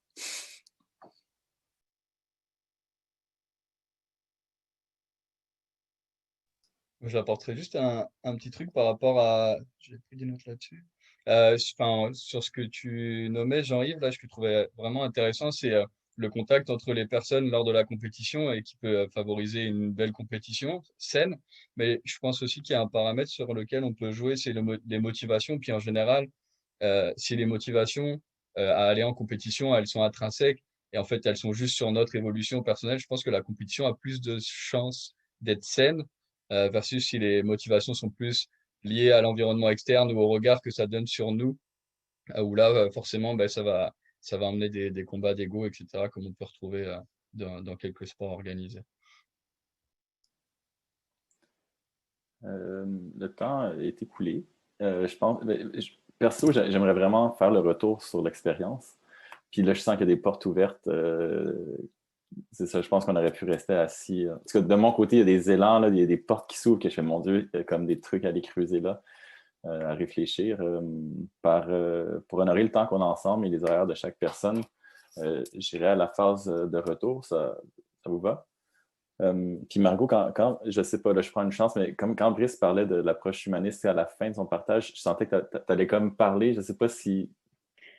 J'apporterai juste un petit truc par rapport à. J'ai pris des notes là-dessus. Enfin, sur ce que tu nommais, Jean-Yves, là, ce que je trouvais vraiment intéressant, c'est le contact entre les personnes lors de la compétition et qui peut favoriser une belle compétition saine. Mais je pense aussi qu'il y a un paramètre sur lequel on peut jouer, c'est les motivations. Puis en général, si les motivations à aller en compétition, elles sont intrinsèques et en fait elles sont juste sur notre évolution personnelle, je pense que la compétition a plus de chances d'être saine versus si les motivations sont plus liées à l'environnement externe ou au regard que ça donne sur nous, où là forcément ben, ça va emmener des combats d'ego, etc., comme on peut retrouver dans quelques sports organisés. Le temps est écoulé. Je pense, perso, j'aimerais vraiment faire le retour sur l'expérience. Puis là, je sens qu'il y a des portes ouvertes. C'est ça, je pense qu'on aurait pu rester assis. Parce que de mon côté, il y a des élans, là, il y a des portes qui s'ouvrent que je fais, mon Dieu, il y a comme des trucs à aller creuser là, à réfléchir. Pour honorer le temps qu'on a ensemble et les horaires de chaque personne, j'irai à la phase de retour. Ça vous va? Puis Margot, je sais pas, là, je prends une chance, mais comme quand Brice parlait de l'approche humaniste à la fin de son partage, je sentais que tu allais comme parler. Je sais pas si.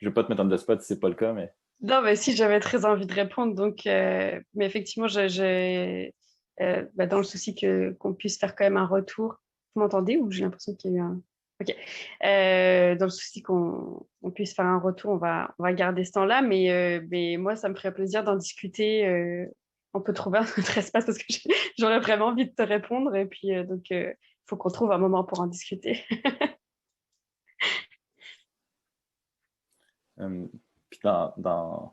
Je veux pas te mettre en the spot si c'est pas le cas, mais. Non, mais si, j'avais très envie de répondre. Donc, mais effectivement, dans le souci qu'on puisse faire quand même un retour. Vous m'entendez ou j'ai l'impression qu'il y a eu un. Ok. Dans le souci qu'on puisse faire un retour, on va garder ce temps-là. Mais moi, ça me ferait plaisir d'en discuter. On peut trouver un autre espace parce que j'aurais vraiment envie de te répondre. Et puis, il faut qu'on trouve un moment pour en discuter. Puis dans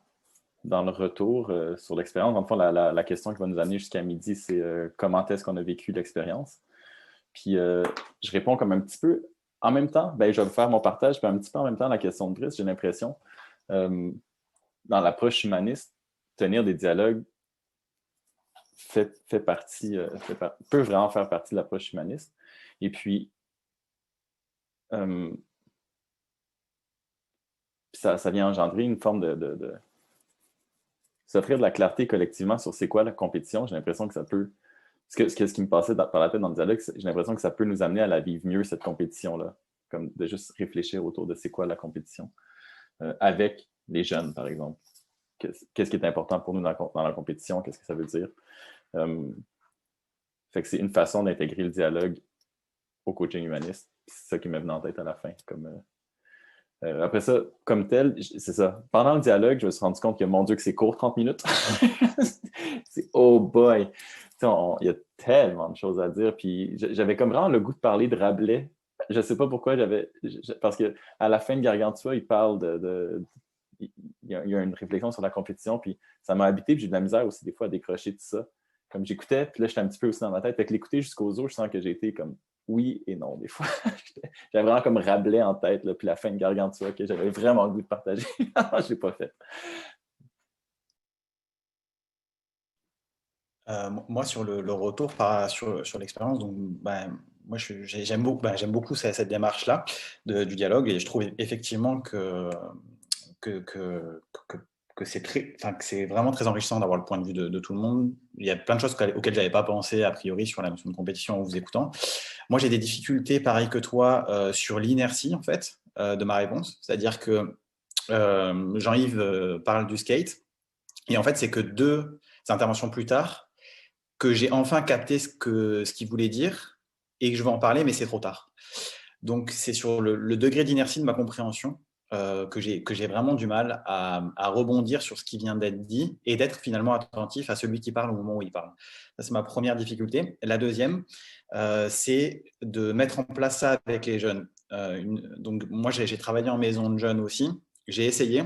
le retour sur l'expérience, dans le fond, la question qui va nous amener jusqu'à midi, c'est comment est-ce qu'on a vécu l'expérience? Puis je réponds comme un petit peu en même temps, ben, je vais faire mon partage, puis un petit peu en même temps la question de Brice, j'ai l'impression, dans l'approche humaniste, tenir des dialogues peut vraiment faire partie de l'approche humaniste. Et puis, ça vient engendrer une forme de s'offrir de la clarté collectivement sur c'est quoi la compétition. J'ai l'impression que ça peut. Ce qui me passait par la tête dans le dialogue, j'ai l'impression que ça peut nous amener à la vivre mieux, cette compétition-là. Comme de juste réfléchir autour de c'est quoi la compétition. Avec les jeunes, par exemple. Qu'est-ce qui est important pour nous dans la compétition? Qu'est-ce que ça veut dire? Fait que c'est une façon d'intégrer le dialogue au coaching humaniste. C'est ça qui m'est venu en tête à la fin. Après ça, comme tel, c'est ça. Pendant le dialogue, je me suis rendu compte que, mon Dieu, que c'est court, 30 minutes. C'est oh boy! Il y a tellement de choses à dire. Puis j'avais comme vraiment le goût de parler de Rabelais. Je ne sais pas pourquoi parce qu'à la fin de Gargantua, il parle il y a une réflexion sur la compétition, puis ça m'a habité, puis j'ai de la misère aussi des fois à décrocher de ça. Comme j'écoutais, puis là, j'étais un petit peu aussi dans ma tête. Fait que l'écouter jusqu'aux os, je sens que j'ai été comme oui et non des fois. J'avais vraiment comme Rabelais en tête, là, puis la fin de Gargantua, que j'avais vraiment le goût de partager. Je ne l'ai pas fait. Moi, sur le retour sur l'expérience, donc, moi, j'aime beaucoup cette démarche-là du dialogue et je trouve effectivement que c'est vraiment très enrichissant d'avoir le point de vue de tout le monde. Il y a plein de choses auxquelles je n'avais pas pensé a priori sur la notion de compétition en vous écoutant. Moi, j'ai des difficultés, pareil que toi, sur l'inertie en fait, de ma réponse. C'est-à-dire que Jean-Yves parle du skate et en fait, c'est que 2 interventions plus tard que j'ai enfin capté ce qu'il voulait dire et que je vais en parler, mais c'est trop tard. Donc, c'est sur le degré d'inertie de ma compréhension que j'ai vraiment du mal à rebondir sur ce qui vient d'être dit et d'être finalement attentif à celui qui parle au moment où il parle. Ça, c'est ma première difficulté. La deuxième, c'est de mettre en place ça avec les jeunes. Donc, moi, j'ai travaillé en maison de jeunes aussi. J'ai essayé.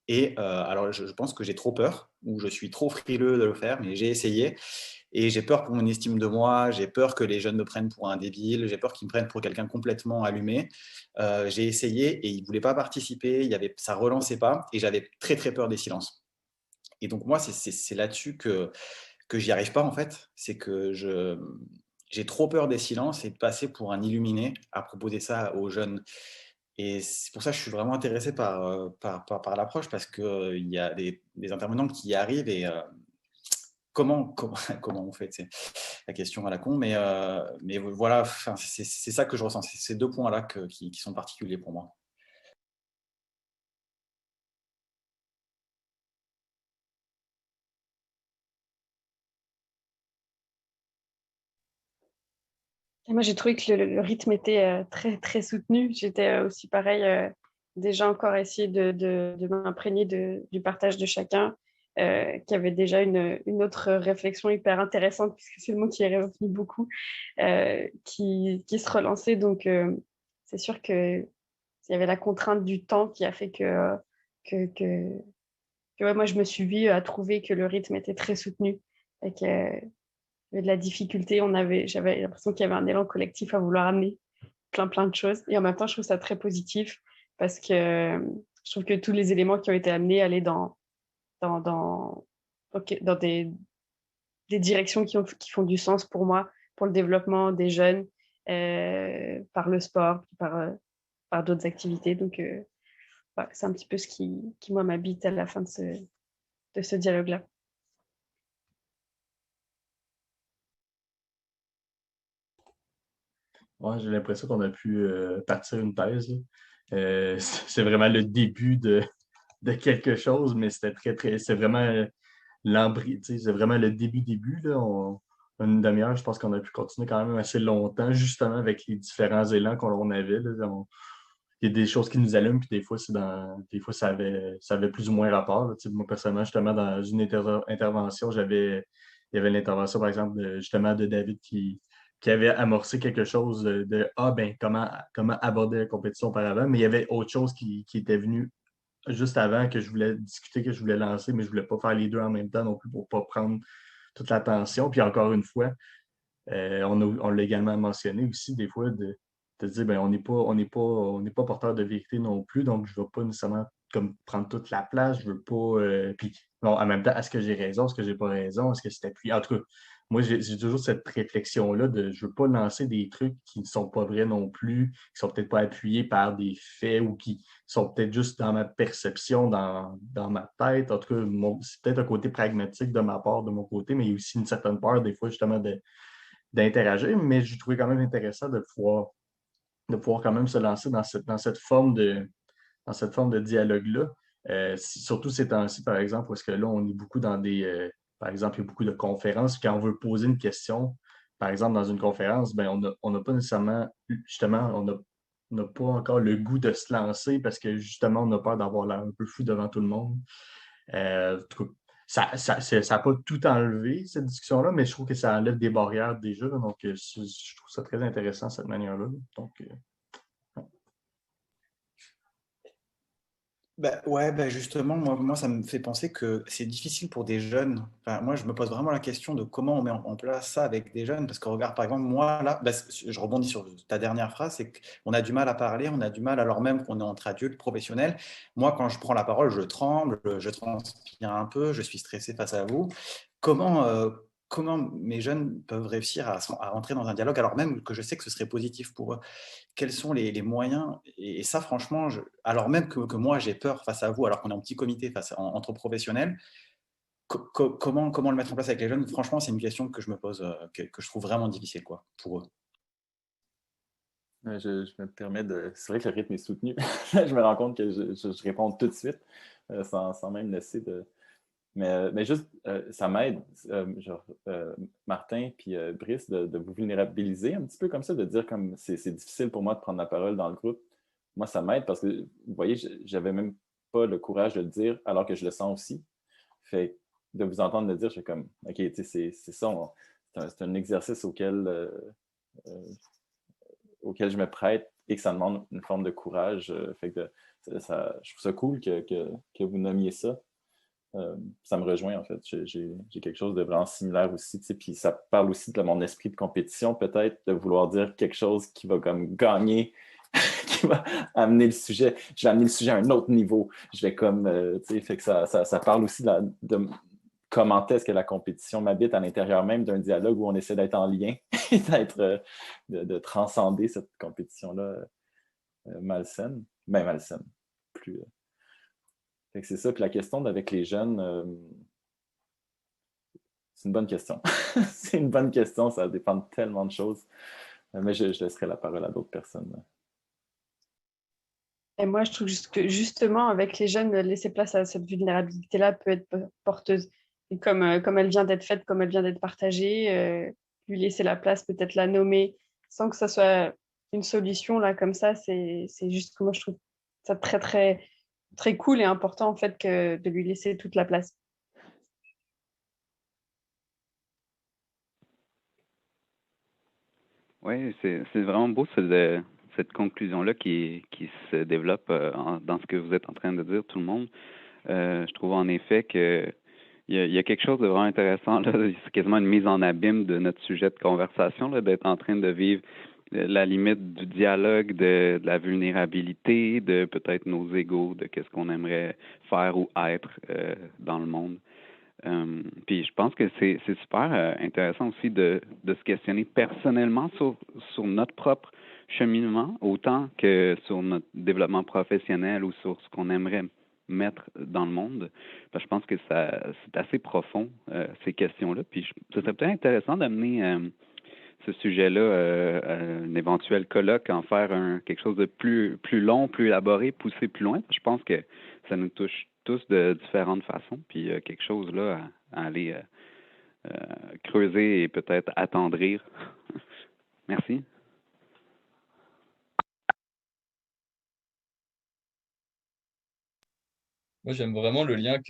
Et alors, je pense que j'ai trop peur ou je suis trop frileux de le faire, mais j'ai essayé. Et j'ai peur pour mon estime de moi, j'ai peur que les jeunes me prennent pour un débile, j'ai peur qu'ils me prennent pour quelqu'un complètement allumé. J'ai essayé et ils ne voulaient pas participer, ça ne relançait pas et j'avais très très peur des silences. Et donc moi, c'est là-dessus que j'y arrive pas en fait. C'est que j'ai trop peur des silences et de passer pour un illuminé à proposer ça aux jeunes. Et c'est pour ça que je suis vraiment intéressé par l'approche parce qu'il y a des intervenants qui y arrivent et comment on fait, c'est la question à la con, mais voilà, c'est ça que je ressens, c'est ces 2 points-là qui sont particuliers pour moi. Et moi, j'ai trouvé que le rythme était très, très soutenu. J'étais aussi pareil, déjà encore essayer de m'imprégner du partage de chacun, qui avait déjà une autre réflexion hyper intéressante, puisque c'est le mot qui est revenu beaucoup, qui se relançait. Donc, c'est sûr qu'il y avait la contrainte du temps qui a fait que ouais, moi, je me suis vue à trouver que le rythme était très soutenu et qu'il y avait de la difficulté. J'avais l'impression qu'il y avait un élan collectif à vouloir amener plein de choses. Et en même temps, je trouve ça très positif parce que je trouve que tous les éléments qui ont été amenés allaient dans, dans, dans des directions qui font du sens pour moi, pour le développement des jeunes, par le sport, puis par d'autres activités. Donc, ouais, c'est un petit peu ce qui moi, m'habite à la fin de ce dialogue-là. Ouais, j'ai l'impression qu'on a pu partir une thèse, là. C'est vraiment le début de quelque chose, mais c'était c'est vraiment c'est vraiment le début, là. Une demi-heure, je pense qu'on a pu continuer quand même assez longtemps, justement avec les différents élans qu'on avait, là. Il y a des choses qui nous allument, puis des fois ça avait plus ou moins rapport, là. Tu sais, moi, personnellement, justement, dans une intervention, il y avait l'intervention, par exemple, justement, de David qui avait amorcé quelque chose ben, comment aborder la compétition auparavant, mais il y avait autre chose qui était venu juste avant que je voulais discuter, que je voulais lancer, mais je ne voulais pas faire les deux en même temps non plus pour ne pas prendre toute l'attention. Puis encore une fois, on l'a également mentionné aussi, des fois, de dire ben, on n'est pas porteur de vérité non plus, donc je ne vais pas nécessairement comme prendre toute la place, je veux pas. Puis bon, en même temps, est-ce que j'ai raison, est-ce que j'ai pas raison, est-ce que c'est appuyé? En tout cas, moi, j'ai toujours cette réflexion-là de je veux pas lancer des trucs qui ne sont pas vrais non plus, qui sont peut-être pas appuyés par des faits ou qui sont peut-être juste dans ma perception, dans ma tête. En tout cas, c'est peut-être un côté pragmatique de ma part, de mon côté, mais il y a aussi une certaine peur, des fois, justement, d'interagir, mais j'ai trouvé quand même intéressant de pouvoir quand même se lancer dans cette forme de dialogue-là. Surtout ces temps-ci, par exemple, parce que là, on est beaucoup dans par exemple, il y a beaucoup de conférences. Quand on veut poser une question, par exemple, dans une conférence, ben, on n'a pas nécessairement, justement, on n'a pas encore le goût de se lancer parce que justement, on a peur d'avoir l'air un peu fou devant tout le monde. En tout cas, ça n'a pas tout enlevé, cette discussion-là, mais je trouve que ça enlève des barrières déjà. Là, donc, je trouve ça très intéressant, cette manière-là. Donc, Bah, ouais, bah justement, moi, ça me fait penser que c'est difficile pour des jeunes. Enfin, moi, je me pose vraiment la question de comment on met en place ça avec des jeunes. Parce que regarde, par exemple, moi, là, bah, je rebondis sur ta dernière phrase, c'est qu'on a du mal à parler, on a du mal, alors même qu'on est entre adultes professionnels. Moi, quand je prends la parole, je tremble, je transpire un peu, je suis stressé face à vous. Comment, comment mes jeunes peuvent réussir à rentrer dans un dialogue, alors même que je sais que ce serait positif pour eux? Quels sont les moyens? Et ça, franchement, alors même que moi, j'ai peur face à vous, alors qu'on est en petit comité entre professionnels, comment le mettre en place avec les jeunes? Franchement, c'est une question que je me pose, que je trouve vraiment difficile, quoi, pour eux. Je me permets de. C'est vrai que le rythme est soutenu. Je me rends compte que je réponds tout de suite, sans même laisser de. Mais juste, ça m'aide, genre, Martin puis Brice, de vous vulnérabiliser un petit peu comme ça, de dire comme c'est difficile pour moi de prendre la parole dans le groupe. Moi, ça m'aide parce que, vous voyez, j'avais même pas le courage de le dire alors que je le sens aussi. Fait de vous entendre le dire, je suis comme, OK, tu sais, c'est ça, c'est un exercice auquel je me prête et que ça demande une forme de courage. Fait que je trouve ça cool que vous nommiez ça. Ça me rejoint, en fait. J'ai quelque chose de vraiment similaire aussi. Puis ça parle aussi de mon esprit de compétition, peut-être, de vouloir dire quelque chose qui va comme gagner, qui va amener le sujet. Je vais amener le sujet à un autre niveau. Je vais comme, fait que ça parle aussi de comment est-ce que la compétition m'habite à l'intérieur même d'un dialogue où on essaie d'être en lien et de transcender cette compétition-là malsaine. Ben malsaine. Plus. Fait que c'est ça. Puis la question avec les jeunes, c'est une bonne question. C'est une bonne question. Ça dépend de tellement de choses. Mais je laisserai la parole à d'autres personnes. Et moi, je trouve juste que justement, avec les jeunes, laisser place à cette vulnérabilité-là peut être porteuse. Et comme elle vient d'être faite, comme elle vient d'être partagée, lui laisser la place, peut-être la nommer, sans que ça soit une solution là comme ça. C'est juste que moi, je trouve ça très, très, très cool et important en fait que de lui laisser toute la place. Oui, c'est vraiment beau cette conclusion-là qui se développe dans ce que vous êtes en train de dire, tout le monde. Je trouve en effet que il y a quelque chose de vraiment intéressant là. C'est quasiment une mise en abîme de notre sujet de conversation, là, d'être en train de vivre la limite du dialogue, de la vulnérabilité, de peut-être nos égos, de qu'est-ce qu'on aimerait faire ou être dans le monde. Puis je pense que c'est super intéressant aussi de se questionner personnellement sur notre propre cheminement, autant que sur notre développement professionnel ou sur ce qu'on aimerait mettre dans le monde. Parce que je pense que c'est assez profond, ces questions-là. Puis ce serait peut-être intéressant d'amener ce sujet-là à un éventuel colloque, en faire quelque chose de plus long, plus élaboré, pousser plus loin. Je pense que ça nous touche tous de différentes façons, puis quelque chose là à aller creuser et peut-être attendrir. Merci. Moi, j'aime vraiment le lien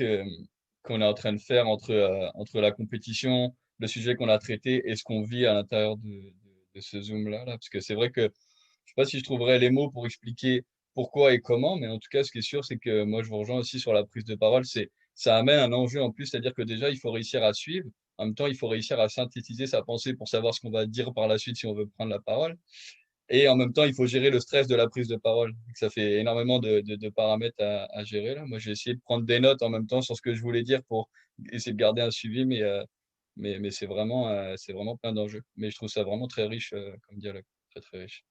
qu'on est en train de faire entre la compétition, le sujet qu'on a traité et ce qu'on vit à l'intérieur de ce Zoom-là. Parce que c'est vrai que je ne sais pas si je trouverais les mots pour expliquer pourquoi et comment, mais en tout cas, ce qui est sûr, c'est que moi, je vous rejoins aussi sur la prise de parole. Ça amène un enjeu en plus, c'est-à-dire que déjà, il faut réussir à suivre. En même temps, il faut réussir à synthétiser sa pensée pour savoir ce qu'on va dire par la suite si on veut prendre la parole. Et en même temps, il faut gérer le stress de la prise de parole. Ça fait énormément de paramètres à gérer là. Moi, j'ai essayé de prendre des notes en même temps sur ce que je voulais dire pour essayer de garder un suivi, mais c'est vraiment plein d'enjeux. Mais je trouve ça vraiment très riche comme dialogue, très très riche.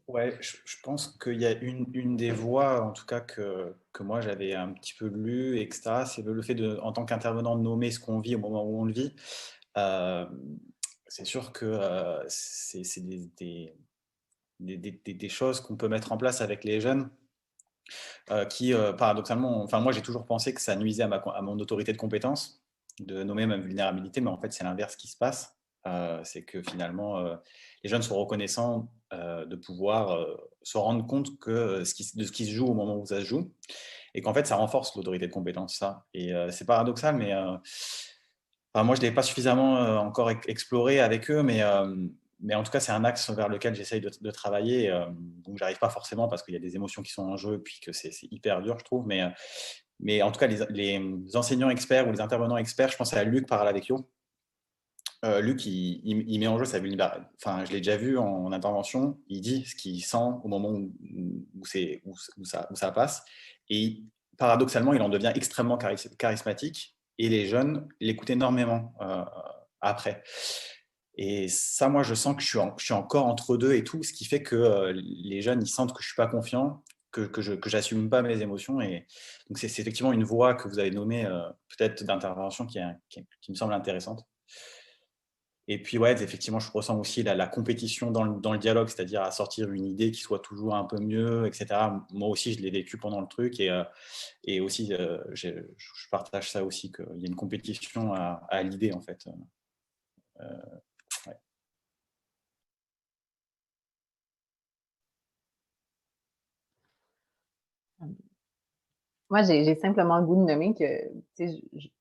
Ouais, je pense qu'il y a une des voies, en tout cas, que moi j'avais un petit peu lu, etc. C'est le fait de, en tant qu'intervenant, de nommer ce qu'on vit au moment où on le vit. Euh, c'est sûr que c'est des choses qu'on peut mettre en place avec les jeunes qui, paradoxalement, enfin, moi j'ai toujours pensé que ça nuisait à mon autorité de compétence de nommer ma vulnérabilité, mais en fait, c'est l'inverse qui se passe. C'est que finalement, les jeunes sont reconnaissants de pouvoir se rendre compte de ce qui se joue au moment où ça se joue, et qu'en fait, ça renforce l'autorité de compétence, ça. Et c'est paradoxal, mais enfin, moi, je ne l'ai pas suffisamment encore exploré avec eux, mais en tout cas, c'est un axe vers lequel j'essaye de travailler. Donc, j'arrive pas forcément parce qu'il y a des émotions qui sont en jeu, puis que c'est hyper dur, je trouve. Mais en tout cas, les enseignants experts ou les intervenants experts, je pense à Luc Paralavecchio. Luc, il met en jeu sa vulnérabilité. Enfin, je l'ai déjà vu en intervention. Il dit ce qu'il sent au moment où ça passe. Et paradoxalement, il en devient extrêmement charismatique. Et les jeunes l'écoutent énormément après. Et ça, moi, je sens que je suis encore entre deux et tout, ce qui fait que les jeunes, ils sentent que je suis pas confiant, que j'assume pas mes émotions. Et donc, c'est effectivement une voie que vous avez nommée, peut-être d'intervention, qui me semble intéressante. Et puis, ouais, effectivement, je ressens aussi la compétition dans le dialogue, c'est-à-dire à sortir une idée qui soit toujours un peu mieux, etc. Moi aussi, je l'ai vécu pendant le truc. Et aussi, je partage ça aussi, qu'il y a une compétition à l'idée, en fait. Euh, ouais. Moi, j'ai simplement le goût de nommer que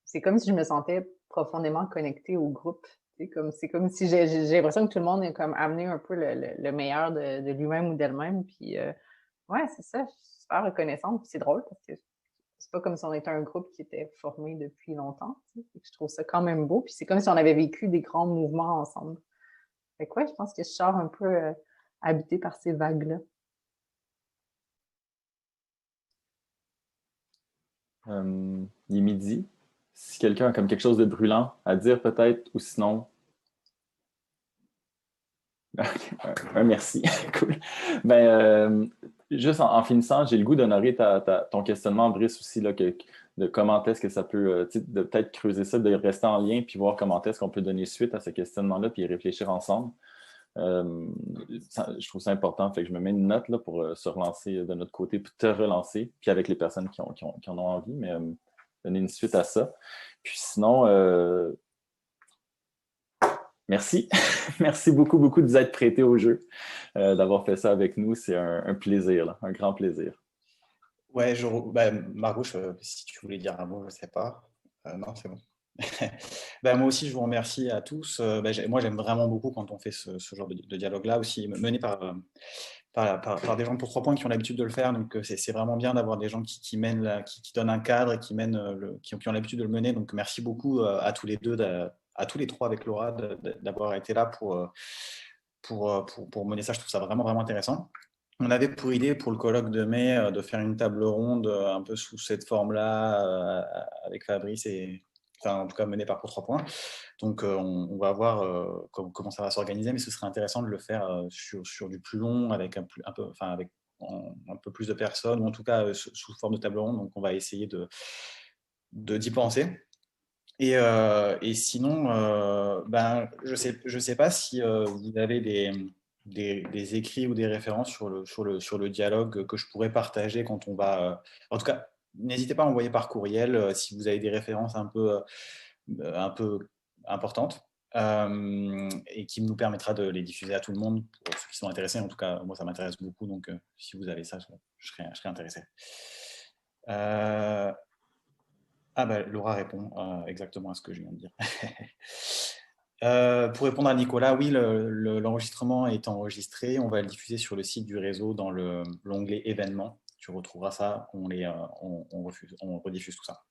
c'est comme si je me sentais profondément connectée au groupe. C'est comme si j'ai l'impression que tout le monde est comme amené un peu le meilleur de lui-même ou d'elle-même. Puis ouais, c'est ça, je suis super reconnaissante. Puis c'est drôle parce que c'est pas comme si on était un groupe qui était formé depuis longtemps. Je trouve ça quand même beau. Puis c'est comme si on avait vécu des grands mouvements ensemble. Fait que ouais, je pense que je sors un peu habitée par ces vagues-là. Il est midi. Si quelqu'un a comme quelque chose de brûlant à dire peut-être, ou sinon... merci. Cool. Ben, juste en finissant, j'ai le goût d'honorer ton questionnement, Brice, aussi, là, de comment est-ce que ça peut, de peut-être creuser ça, de rester en lien, puis voir comment est-ce qu'on peut donner suite à ce questionnement-là, puis y réfléchir ensemble. Je trouve ça important, fait que je me mets une note là, pour se relancer de notre côté, puis te relancer, puis avec les personnes qui en ont envie. Mais donner une suite à ça. Puis sinon, merci. Merci beaucoup, beaucoup de vous être prêté au jeu, d'avoir fait ça avec nous. C'est un plaisir, là, un grand plaisir. Ouais, Margot, si tu voulais dire un mot, je ne sais pas. Non, c'est bon. Moi aussi, je vous remercie à tous. Moi, j'aime vraiment beaucoup quand on fait ce genre de dialogue-là, aussi mené par des gens pour 3 points qui ont l'habitude de le faire. Donc, c'est vraiment bien d'avoir des gens qui mènent, qui donnent un cadre et qui ont l'habitude de le mener. Donc, merci beaucoup à tous les deux, à tous les 3 avec Laura, d'avoir été là pour mener ça. Je trouve ça vraiment, vraiment intéressant. On avait pour idée, pour le colloque de mai, de faire une table ronde un peu sous cette forme-là, avec Fabrice, en tout cas menée par Pour 3 points. Donc, on va voir comment ça va s'organiser, mais ce serait intéressant de le faire sur du plus long, avec un peu plus de personnes, ou en tout cas sous forme de table ronde. Donc, on va essayer d'y penser. Et sinon, je sais pas si vous avez des écrits ou des références sur le dialogue que je pourrais partager quand on va. En tout cas, n'hésitez pas à envoyer par courriel si vous avez des références un peu importantes et qui nous permettra de les diffuser à tout le monde pour ceux qui sont intéressés. En tout cas, moi, ça m'intéresse beaucoup. Donc, si vous avez ça, je serais intéressé. Laura répond exactement à ce que je viens de dire. Pour répondre à Nicolas, oui, l'enregistrement est enregistré. On va le diffuser sur le site du réseau dans l'onglet événements. Tu retrouveras ça. On rediffuse tout ça.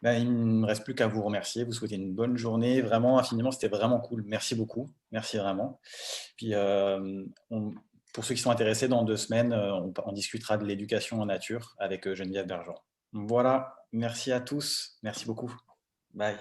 Il ne me reste plus qu'à vous remercier, vous souhaiter une bonne journée. Vraiment, infiniment, c'était vraiment cool. Merci beaucoup. Merci vraiment. Puis, pour ceux qui sont intéressés, dans 2 semaines, on discutera de l'éducation en nature avec Geneviève Bergeron. Voilà, merci à tous. Merci beaucoup. Bye.